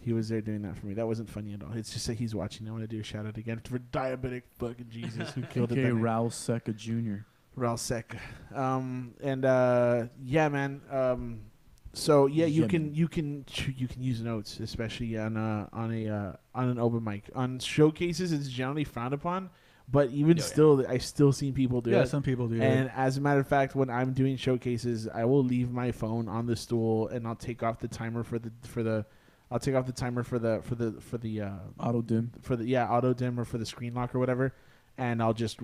He was there doing that for me. That wasn't funny at all. It's just that he's watching. I want to do a shout out again for diabetic fucking Jesus who killed it. Okay, that night. Raul Seca Jr. Raul Seca. Yeah, man. So yeah, you can use notes, especially on an open mic. On showcases, it's generally frowned upon. But even still, I still seen people do it. Yeah, some people do. And as a matter of fact, when I'm doing showcases, I will leave my phone on the stool and I'll take off the timer for the auto dim auto dim or for the screen lock or whatever, and I'll just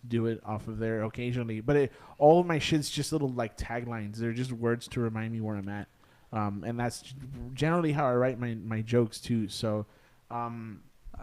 do it off of there occasionally. But all of my shit's just little like taglines. They're just words to remind me where I'm at, and that's generally how I write my jokes too. So.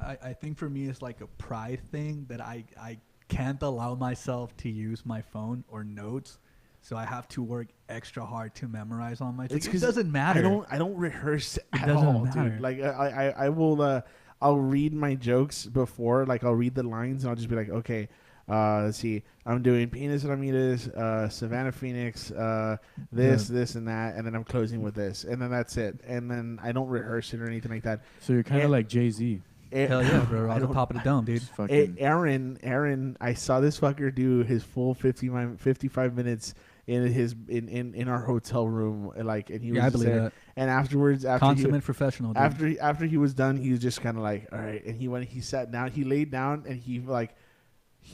I think for me it's like a pride thing that I can't allow myself to use my phone or notes, so I have to work extra hard to memorize all my jokes. It doesn't matter. I don't rehearse at all, dude. Like I will I'll read my jokes before, like I'll read the lines and I'll just be like, okay, let's see, I'm doing Penis Ramirez, Savannah Phoenix, this and that, and then I'm closing with this, and then that's it, and then I don't rehearse it or anything like that. So you're kind of like Jay-Z. Hell yeah, bro! I was top of the dome, dude. Aaron, I saw this fucker do his full 55 minutes in our hotel room, like, and he was I believe there. That. And afterwards, consummate professional. Dude. After he was done, he was just kind of like, all right. And he sat down, he laid down, and he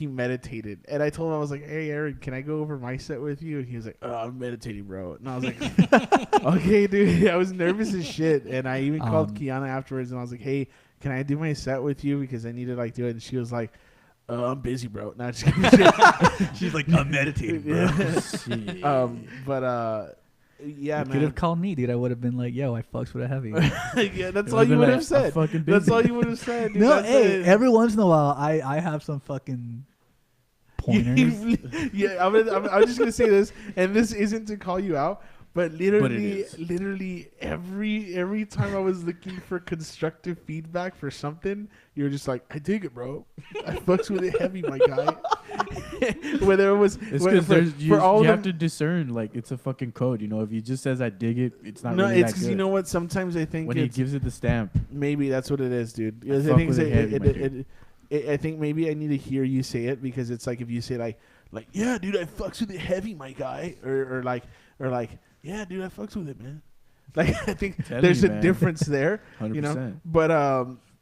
meditated. And I told him, I was like, hey, Aaron, can I go over my set with you? And he was like, oh, I'm meditating, bro. And I was like, okay, dude. I was nervous as shit. And I even called Kiana afterwards, and I was like, hey, can I do my set with you? Because I need to, like, do it. And she was like, I'm busy, bro. No, she's like, I'm meditating, bro. Yeah, man. You could have called me, dude. I would have been like, yo, I fucks with a heavy. Yeah, that's all you would have said. That's all you would have said. Dude. No, hey, every once in a while, I have some fucking pointers. Yeah, I'm just going to say this, and this isn't to call you out, but literally every time I was looking for constructive feedback for something, you were just like, I dig it, bro. I fucks with it heavy, my guy. Whether it was you have to discern, like, it's a fucking code, you know. If he just says I dig it, it's not. No, really it's because you know what? Sometimes I think when he gives it the stamp, maybe that's what it is, dude. I think maybe I need to hear you say it, because it's like if you say like yeah, dude, I fucks with it heavy, my guy, or like yeah, dude, I fucks with it, man. Like, I think there's a difference there, 100%. You know.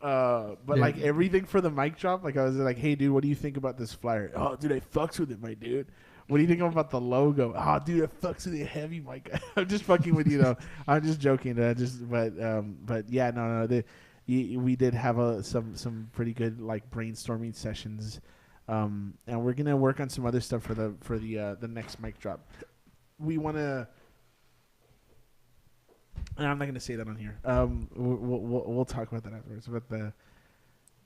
But like everything for the mic drop, like I was like, hey, dude, what do you think about this flyer? Oh, dude, I fucks with it, my dude. What do you think about the logo? Oh, dude, I fucks with it heavy, my guy. I'm just fucking with you, though. I'm just joking. But yeah, no. We did have some pretty good like brainstorming sessions, and we're gonna work on some other stuff for the next mic drop. We want to. I'm not going to say that on here. We'll talk about that afterwards. But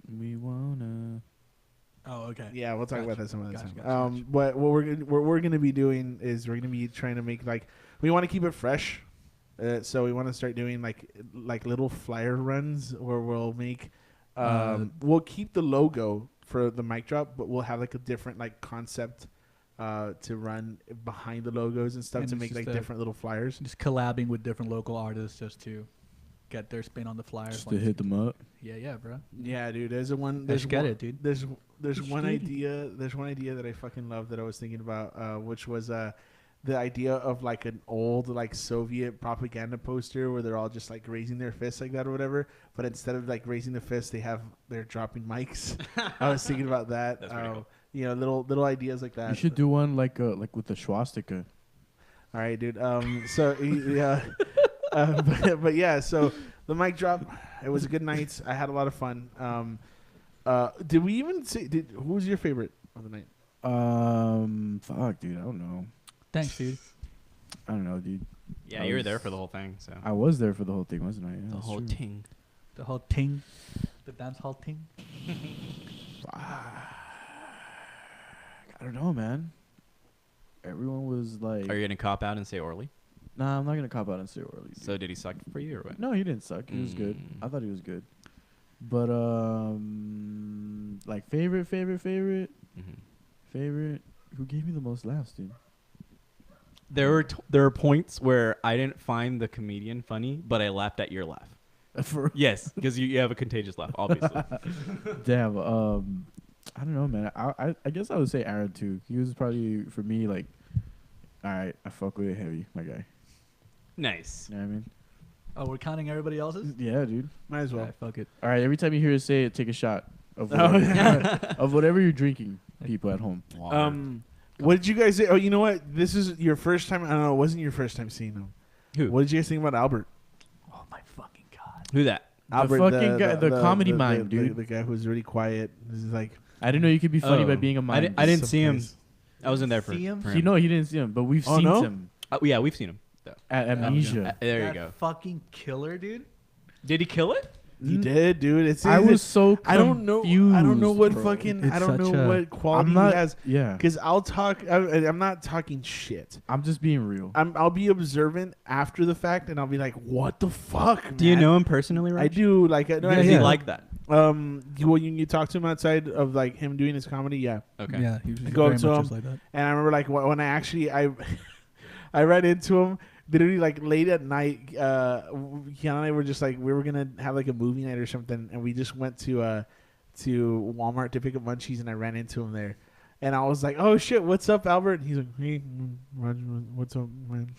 we wanna. Oh, okay. Yeah, we'll talk about that some other time. What we're going to be doing is we're going to be trying to make we want to keep it fresh. So we want to start doing like little flyer runs where we'll make we'll keep the logo for the mic drop, but we'll have like a different like concept to run behind the logos and stuff, and to make like different little flyers. Just collabing with different local artists just to get their spin on the flyers. Just to hit them up. Yeah, bro. Yeah, dude. There's one idea. There's one idea that I fucking love that I was thinking about, which was the idea of like an old like Soviet propaganda poster where they're all just like raising their fists like that or whatever, but instead of like raising the fist, they're dropping mics. I was thinking about that. That's pretty cool. You know, little ideas like that. You should do one like with the swastika. All right, dude. So yeah, but yeah. So the mic drop. It was a good night. I had a lot of fun. Did we even say? Who was your favorite of the night? Fuck, dude. I don't know. Thanks, dude. I don't know, dude. Yeah, you were there for the whole thing. So I was there for the whole thing, wasn't I? Yeah, the whole ting. The whole ting. The dance hall ting. I don't know, man. Everyone was like... Are you going to cop out and say Orly? Nah, I'm not going to cop out and say Orly. Dude. So did he suck for you or what? No, he didn't suck. He was good. I thought he was good. But, like, favorite? Mm-hmm. Favorite? Who gave me the most laughs, dude? There were points where I didn't find the comedian funny, but I laughed at your laugh. For Yes, because you have a contagious laugh, obviously. damn. I don't know, man. I guess I would say Aaron too. He was probably for me like, all right, I fuck with it heavy, my guy. Nice. You know what I mean? Oh, we're counting everybody else's? Yeah, dude. Might as well. Alright, fuck it. All right, every time you hear us say it, take a shot of whatever, of whatever you're drinking. People at home. What did you guys say? Oh, you know what? This is your first time. I don't know. It wasn't your first time seeing him. Who? What did you guys think about Albert? Oh my fucking god. Who that? Albert, fucking guy- the comedy mime, dude. The guy who's really quiet. This is like. I didn't know you could be funny Oh. by being a mime. I didn't see him. Surprise. I wasn't there for See him? for You know, he didn't see him, but we've seen no? him Yeah, we've seen him. Though. at Amnesia. There you That go. fucking killer, dude. Did he kill it? He did, dude. It's. I was so I don't know. I don't know what bro. fucking. It's I don't such know a- what quality I'm not. he has. Yeah, Because I'll talk. I'm not talking shit. I'm just being real. I'll be observant after the fact, and I'll be like, "What the fuck, man?" Do you know him personally, right? I do. Like, no, Does he like that? you talk to him outside of like him doing his comedy, yeah. Okay. Yeah, he was Go very up to much him. just like that. And I remember like when I actually I ran into him literally like late at night. Keanu and I were just like we were gonna have like a movie night or something, and we just went to Walmart to pick up munchies, and I ran into him there, and I was like, "Oh shit, what's up, Albert?" And he's like, "Hey, Roger, what's up, man?"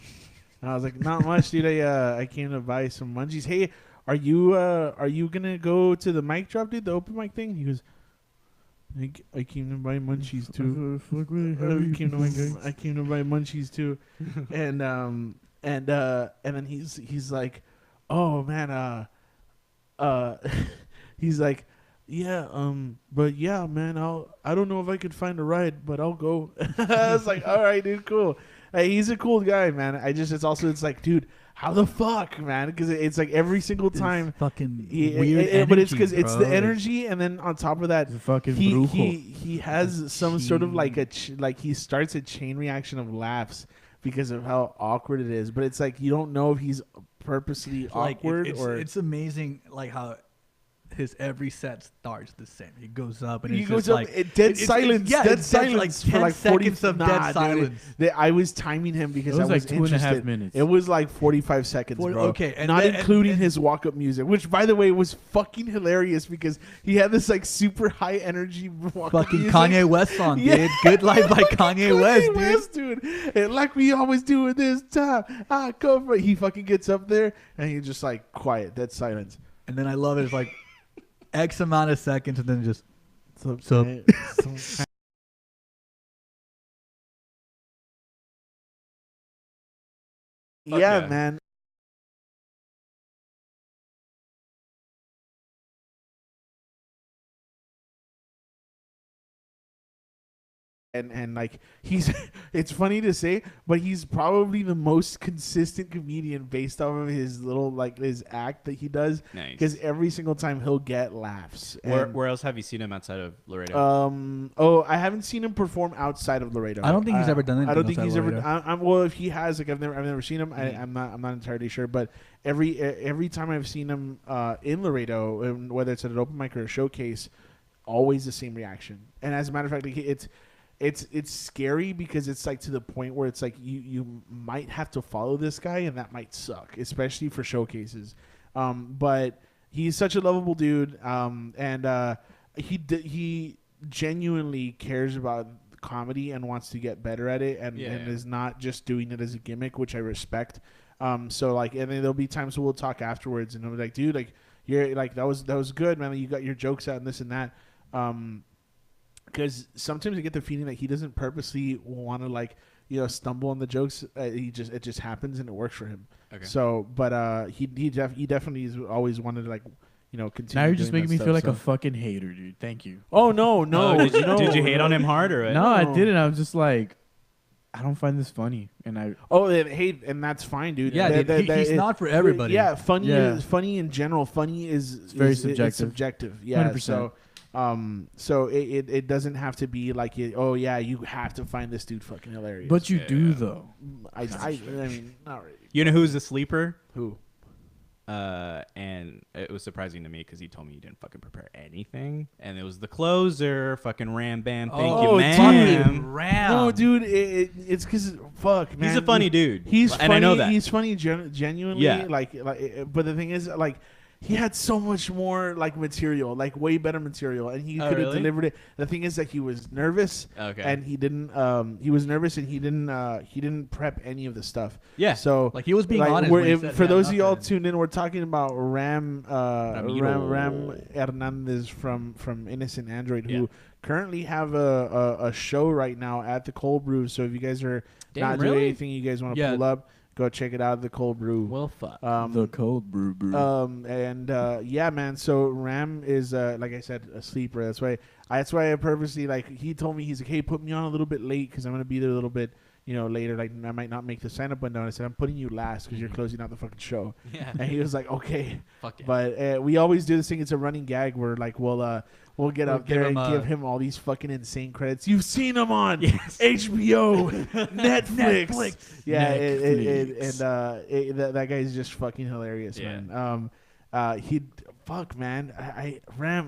And I was like, "Not much, dude. I came to buy some munchies. Hey, are you gonna go to the mic drop, dude? The open mic thing?" He goes, I came to buy munchies too. I came to buy munchies too, and then he's like, "Oh man, he's like, yeah, but yeah, man, I don't know if I could find a ride, but I'll go." I was like, "All right, dude, cool." He's a cool guy, man. It's like, dude, how the fuck, man? Because it's like every single time, fucking weird but it's energy, because it's bro. the energy, and then on top of that, He's a fucking he brujo. he has some sort of like like he starts a chain reaction of laughs because of how awkward it is. But it's like you don't know if he's purposely awkward or it's amazing like how his every set starts the same. He goes up and he it's goes just up like dead silence. Yeah, Dead it's silence like for 10 like 40 seconds of dead silence. I was timing him because It was I like was 2.5 interested. minutes. It was like 45 seconds, bro. Okay, and not then- including and- his walk-up music, which by the way was fucking hilarious because he had this like super high energy walk-up fucking music. Kanye West song, Yeah. dude. Good Life by Kanye West, dude. And like we always do at this time, I come for. He fucking gets up there and he just like quiet, dead silence. And then I love it. It's like X amount of seconds, and then just So, yeah, yeah. man. And like he's it's funny to say, but he's probably the most consistent comedian based off of his little like his act that he does. Nice. Because every single time he'll get laughs. And, Where else have you seen him outside of Laredo? I haven't seen him perform outside of Laredo. I don't think he's ever done anything I don't think outside he's of ever. Laredo. Well, if he has, like I've never seen him. I'm not entirely sure. But every time I've seen him in Laredo, and whether it's at an open mic or a showcase, always the same reaction. And as a matter of fact, like, it's scary because it's like to the point where it's like you might have to follow this guy and that might suck, especially for showcases. But he's such a lovable dude, and he genuinely cares about comedy and wants to get better at it, and is not just doing it as a gimmick, which I respect. So like, and then there'll be times where we'll talk afterwards, and I'm like, dude, like you're like that was good, man. You got your jokes out and this and that. Because sometimes I get the feeling that he doesn't purposely want to stumble on the jokes. It just happens and it works for him. Okay. So, but he definitely has always wanted to continue. Now you're just doing making that me stuff, feel like so. a fucking hater, dude. Thank you. Oh no. Did you hate on him hard or what? No, I didn't. I was just like, I don't find this funny, and I. Oh, hate, and that's fine, dude. Yeah, dude, he's not for everybody. Yeah, funny. Yeah. Is funny in general. Funny is very it's subjective. subjective. Yeah. 100%. So it doesn't have to be like you have to find this dude fucking hilarious. But you do though. I mean not really. You know who's a sleeper? Who? And it was surprising to me because he told me he didn't fucking prepare anything, and it was the closer, fucking Ram Bam. Thank you, ma'am. Ram. No, dude, it's because fuck, man. He's a funny dude. He's and funny. I know that. He's funny genuinely. Yeah. Like, but the thing is, like, he had so much more like material, like way better material, and he could have delivered it. The thing is that he was nervous, and he didn't. He was nervous, and he didn't prep any of the stuff. Yeah. So like he was being honest. When he said for those of nothing. y'all tuned in, we're talking about Ram Hernandez from Innocent Android, who currently have a show right now at the Cold Brew. So if you guys are not doing anything, you guys want to pull up. Go check it out, the Cold Brew. Well, fuck. The Cold Brew. Yeah, man. So Ram is, like I said, a sleeper. That's why I purposely, like, he told me, he's like, hey, put me on a little bit late because I'm going to be there a little bit, later. Like, I might not make the sign-up window. And I said, I'm putting you last because you're closing out the fucking show. Yeah. And he was like, okay. Fuck yeah. But we always do this thing. It's a running gag where, like, we'll get up there and give him all these fucking insane credits. You've seen him on HBO, Netflix. Yeah, that guy's just fucking hilarious, man. Ram,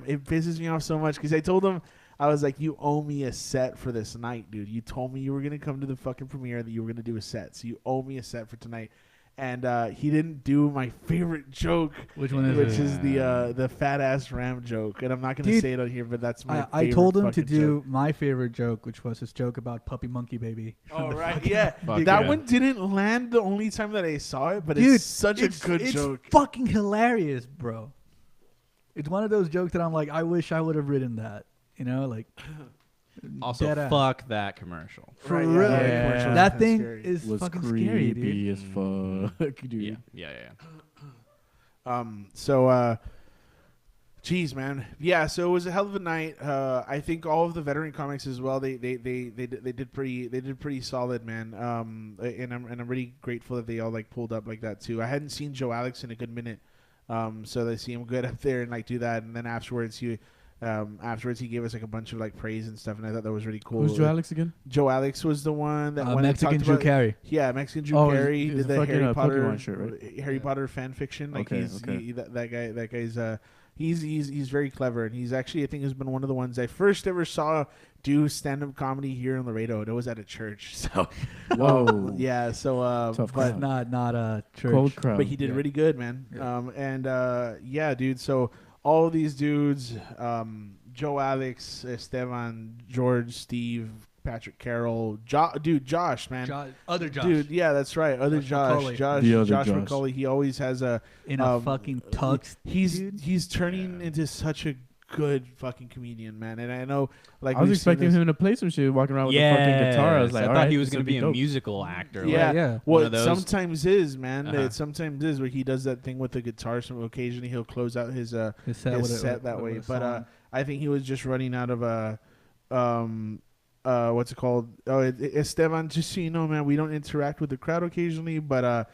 it pisses me off so much because I told him, I was like, you owe me a set for this night, dude. You told me you were going to come to the fucking premiere, that you were going to do a set. So you owe me a set for tonight. And he didn't do my favorite joke, which is the fat ass Ram joke. And I'm not going to say it on here, but that's my. I told him to do joke. my favorite joke, which was his joke about puppy monkey baby. Oh right, yeah. That one didn't land the only time that I saw it, but it's such a good joke. It's fucking hilarious, bro. It's one of those jokes that I'm like, I wish I would have written that. Like. Also, fuck that commercial. For real. Yeah. That thing is fucking scary, dude. Creepy as fuck, dude. Yeah. Geez, man. Yeah, so it was a hell of a night. I think all of the veteran comics as well. They did pretty solid, man. And I'm really grateful that they all like pulled up like that too. I hadn't seen Joe Alex in a good minute. So they see him good up there and like do that, and then afterwards he gave us like a bunch of like praise and stuff, and I thought that was really cool. Who's Joe Alex again? Joe Alex was the one that Mexican Drew Carey. Yeah, Mexican Drew Carey did the Harry Potter Pokemon shirt, right? Harry Potter fan fiction. Like that guy's he's very clever, and he's actually, I think, has been one of the ones I first ever saw do stand-up comedy here in Laredo. It was at a church. So whoa. Yeah, so but not a church. Cold crowd. But he did really good, man. Yeah. Dude, so all of these dudes, Joe Alex, Esteban, George, Steve, Patrick Carroll, Josh, man. Other Josh. Dude, yeah, that's right. Other Josh. Josh McCauley. He always has a fucking tux. He's turning into such a good fucking comedian, man. And I know, like, I was expecting him to play some shit, walking around with a fucking guitar. I was like, I thought he was going to be a musical actor. Yeah. Well, it sometimes is, man. It sometimes is where he does that thing with the guitar. So occasionally he'll close out his set that way. But I think he was just running out of what's it called? Oh, Esteban. Just so you know, man, we don't interact with the crowd occasionally, but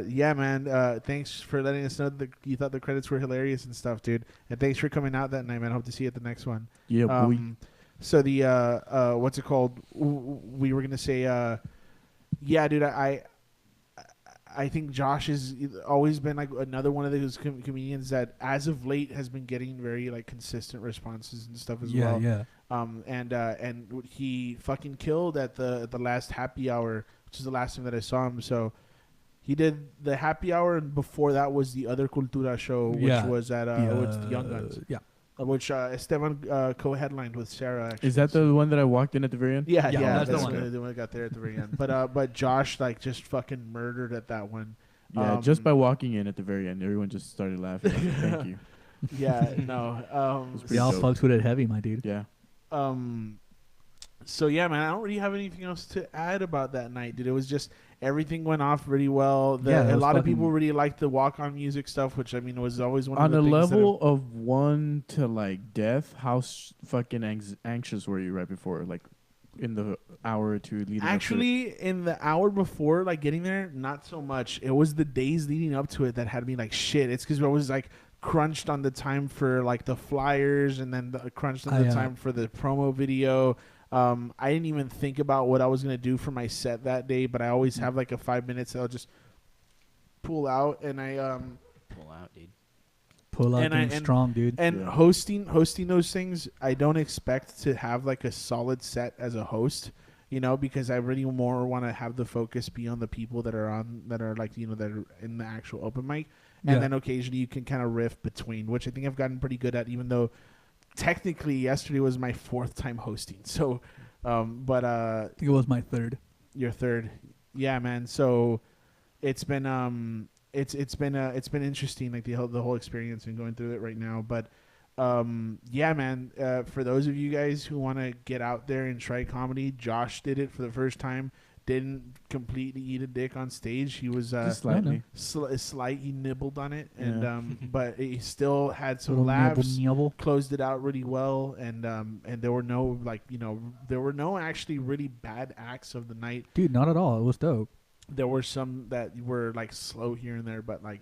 yeah, man. Thanks for letting us know that you thought the credits were hilarious and stuff, dude. And thanks for coming out that night, man. Hope to see you at the next one. Yeah, boy. So the what's it called? We were gonna say, yeah, dude. I think Josh has always been like another one of those comedians that, as of late, has been getting very like consistent responses and stuff as well. Yeah. And he fucking killed at the last happy hour, which is the last time that I saw him. So he did the happy hour, and before that was the other Cultura show, which was at the Young Guns. Yeah. Which Esteban co-headlined with Sarah. Actually. Is that the one that I walked in at the very end? Yeah, that's the one. The one that got there at the very end. But Josh like just fucking murdered at that one. Yeah, just by walking in at the very end, everyone just started laughing. Thank you. Yeah, no. Y'all fucks with it heavy, my dude. Yeah. So yeah, man, I don't really have anything else to add about that night, dude. It was just everything went off really well. A lot of people really liked the walk-on music stuff, which I mean was always one of the things. On a level of 1 to like death, how fucking anxious were you right before, like in the hour or two leading? Actually, up to it? In the hour before, like getting there, not so much. It was the days leading up to it that had me like shit. It's because I was like crunched on the time for like the flyers, and then crunched on the time for the promo video. I didn't even think about what I was going to do for my set that day, but I always have like a 5 minutes that I'll just pull out, and I pull out, dude. Pull out being strong, dude. And hosting those things, I don't expect to have like a solid set as a host, because I really more want to have the focus be on the people that are like, that are in the actual open mic. and Yeah. then occasionally you can kind of riff between, which I think I've gotten pretty good at, even though technically yesterday was my 4th time hosting. So, I think it was my 3rd. your 3rd. Yeah, man. So it's been it's been interesting, like the whole experience and going through it right now. But yeah, man. For those of you guys who want to get out there and try comedy, Josh did it for the first time. Didn't completely eat a dick on stage. He was Just slightly. slight. He nibbled on it, and but he still had some Little laughs. nibble. Closed it out really well, and there were no there were no actually really bad acts of the night. Dude, not at all. It was dope. There were some that were like slow here and there, but like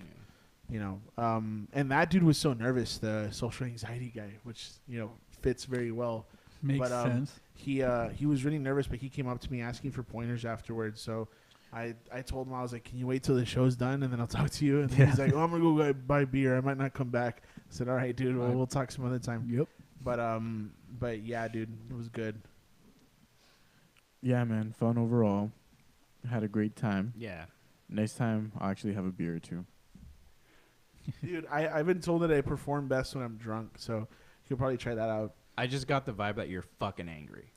and that dude was so nervous, the social anxiety guy, which fits very well. Makes But, sense. He was really nervous, but he came up to me asking for pointers afterwards. So I told him, I was like, "Can you wait till the show's done and then I'll talk to you?" And then he's like, "Oh, I'm gonna go buy beer. I might not come back." I said, "All right, dude. We'll talk some other time." Yep. But yeah, dude, it was good. Yeah, man. Fun overall. Had a great time. Yeah. Next time, I'll actually have a beer or two. Dude, I've been told that I perform best when I'm drunk, so you could probably try that out. I just got the vibe that you're fucking angry.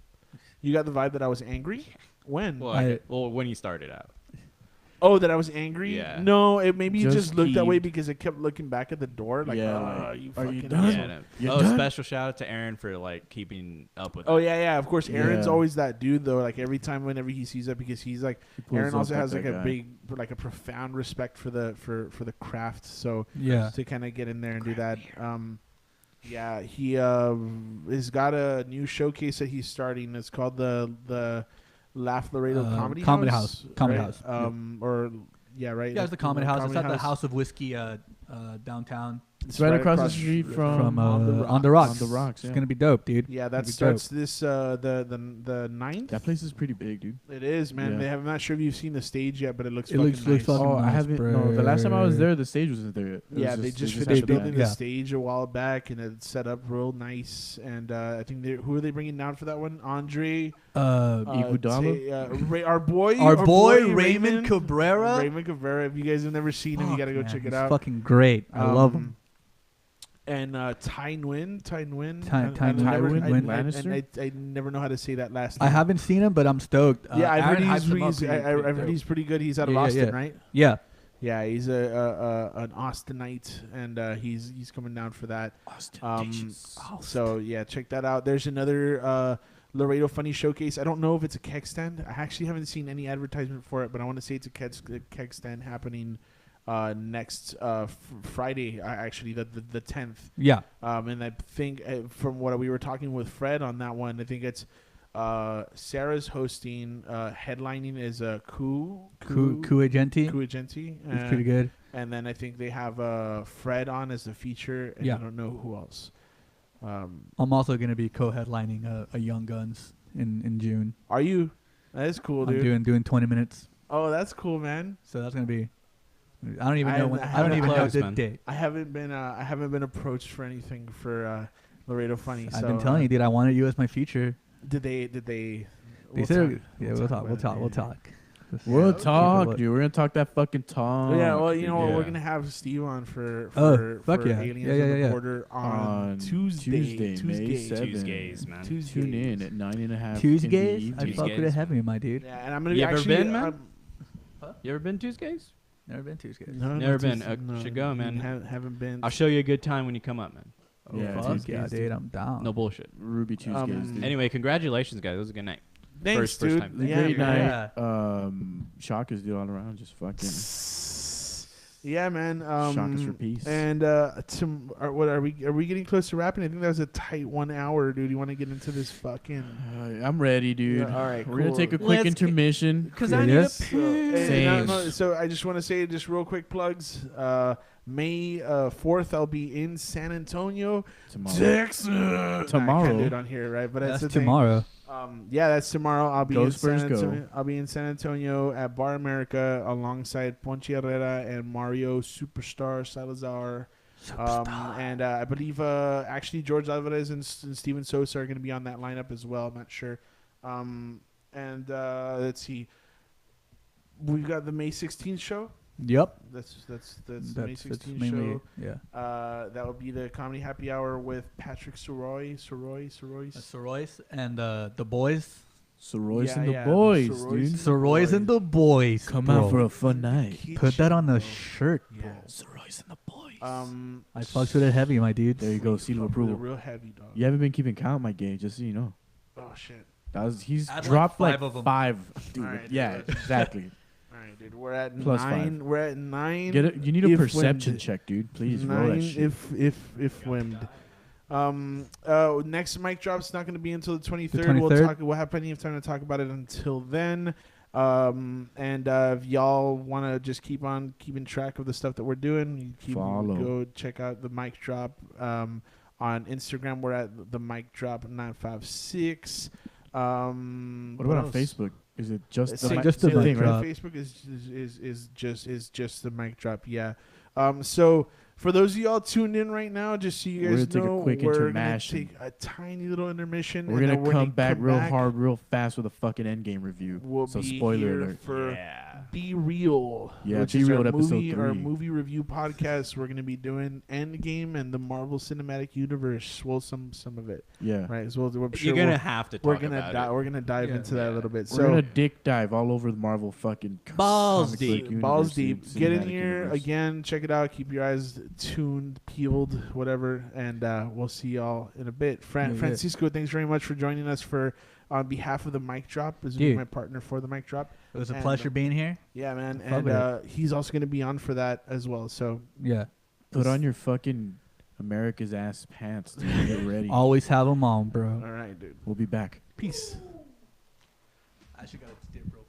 You got the vibe that I was angry? When? Well, when you started out. Oh, that I was angry? Yeah. No, maybe you Just just looked that way heaved. because I kept looking back at the door like, Yeah, "Oh, like, you are fucking you done? asshole." Yeah, You're no. done? Special shout out to Aaron for like keeping up with Oh it. yeah, of course. Aaron's Yeah. always that dude though. Like every time, whenever he sees that, because he's like, pulls Aaron up also like has like that a guy. big, like a profound respect for the craft. So Yeah. to kind of get in there and do that. Yeah, he has got a new showcase that he's starting. It's called the Laugh Laredo Comedy House. Comedy right? House. Or yeah, right. Yeah, it's the Comedy House. It's at the House. House of Whiskey downtown. It's right across the street from On the Rocks. On the Rocks, It's yeah. gonna be dope, dude. Yeah, that It'll be starts dope. this the 9th. That place is pretty big, dude. It is, man. Yeah. I'm not sure if you've seen the stage yet, but it looks It fucking looks nice. fucking Oh, I nice, haven't. No, the last time I was there, the stage wasn't there yet. It Yeah, was they just had finished the building band. the yeah. stage a while back, and it's set up real nice. And I think who are they bringing down for that one? Andre, Iguodala? Our boy Raymond Cabrera. Raymond Cabrera. If you guys have never seen him, you gotta go check it He's out. fucking great. I love him. And Ty Nguyen. Lannister? I never know how to say that last I name. haven't seen him, but I'm stoked. Yeah, I've heard Aaron hypes him up he's pretty I've heard dope. he's pretty good. He's out of Yeah, Austin, yeah. right? Yeah. Yeah, he's an Austinite, and he's coming down for that. So yeah, check that out. There's another Laredo Funny Showcase. I don't know if it's a keg stand. I actually haven't seen any advertisement for it, but I want to say it's a keg stand happening next Friday. Actually, the 10th. Yeah. And I think from what we were talking with Fred on that one, I think it's Sarah's hosting. Headlining is Agenti. Agenti. He's pretty good. And then I think they have Fred on as the feature, and Yeah. I don't know who else. I'm also gonna be co-headlining a Young Guns in June. Are you? That is cool, dude. I'm doing 20 minutes. Oh, that's cool, man. So that's gonna be. I don't even know when. I haven't don't even know closed, the man. date. I haven't been approached for anything for Laredo Funny. I've so, been telling you, dude. I wanted you as my feature. Did they? They we'll said, talk- we'll talk. about We'll it. talk. We'll okay. talk, dude. We're gonna talk that fucking talk. Yeah, well, you know what? Yeah. We're gonna have Steve on for fuck yeah. Aliens Yeah, in the yeah. Border on Tuesday, May 7th. Tuesdays, man. Tune in at 9:30. Tuesdays. I Tuesdays. fuck with it heavy, my dude. Yeah, and I'm gonna You be ever actually. been, man? You ever been Tuesdays? Never been Tuesdays. No, Never not been. Tuesday, Should go, man. Haven't been. I'll show you a good time when you come up, man. Oh, Yeah, fuck Tuesdays, yeah, dude. dude. I'm down. No bullshit. Ruby Tuesdays. dude. Anyway, congratulations, guys. It was a good night. Thanks, First dude. time. The Yeah, great man. night. Shockers, dude, all around. Just fucking Yeah, man. shockers for peace. And what are we getting close to wrapping? I think that was a tight 1 hour, dude. You want to get into this fucking? I'm ready, dude. Yeah, all right, We're gonna cool. take a quick Let's intermission. Because I need Yes. a piss. Same. So I just want to say just real quick plugs. May 4th, I'll be in San Antonio, Tomorrow. Texas. I Tomorrow. can't do it on here, right? But that's, That's the thing. tomorrow. Yeah, that's tomorrow. I'll be Go in Spurs, San go. Antonio. I'll be in San Antonio at Bar America alongside Ponche Herrera and Mario Superstar Salazar. And I believe actually George Alvarez and Steven Sosa are going to be on that lineup as well. I'm not sure. And let's see. We've got the May 16th show. Yep. That's May 16 mainly show. yeah. That would be the comedy happy hour with Patrick Soroy, Soroyce and the boys. Soroyce Yeah, and the yeah, boys, Soroyce dude. and the Soroyce and the boys. Come bro. out for a fun night. Put that on the shirt, bro. Yeah. Soroyce and the boys. I fucks with it heavy, my dude. There you go, seal of Fuck with it approval. real heavy, dog. You haven't been keeping count, my gay, just so you know. Oh shit. He's Add like dropped five like of 'em. 5. Dude, Alright, yeah, dude. exactly. All right, dude. We're at Plus 9. 5. We're at 9. You need a if perception wimmed. check, dude. Please roll 9 that shit. if whimmed. Next mic drop's not going to be until the 23rd. 23rd? We'll have plenty of time to talk about it until then. If y'all want to just keep on keeping track of the stuff that we're doing, Follow. go check out the mic drop on Instagram. We're at the mic drop 956. What about on else? Facebook? Is it just the Same- mic just the same mic thing, right? drop. Facebook is just the mic drop. Yeah. So for those of y'all tuned in right now, just so you We're guys gonna take a know, quick we're gonna intermission. take a tiny little intermission. We're and gonna then come back real back. hard, real fast with a fucking Endgame review. We'll So be spoiler here alert. for Be Real. Yeah, which Be is Real our episode movie, our 3. movie review podcast. We're gonna be doing Endgame and the Marvel Cinematic Universe. Well, some of it, Yeah. right? So I'm sure You're gonna have to talk we're gonna about it. we're gonna dive Yeah. into that a little bit. We're So gonna dick dive all over the Marvel fucking Balls comic deep. book universe, balls deep. cinematic Get in here universe. again. Check it out. Keep your eyes tuned, peeled, whatever, and we'll see y'all in a bit. Yeah. Francisco, thanks very much for joining us on behalf of the mic drop. This is Dude. my partner for the mic drop. It was a And, pleasure being here. Yeah, man, Fuck with and he's also gonna be on for that as well. So Yeah. Put on your fucking America's ass pants, dude. Get ready. Always have them on, bro. all right, dude. We'll be back. Peace. I actually got to dip real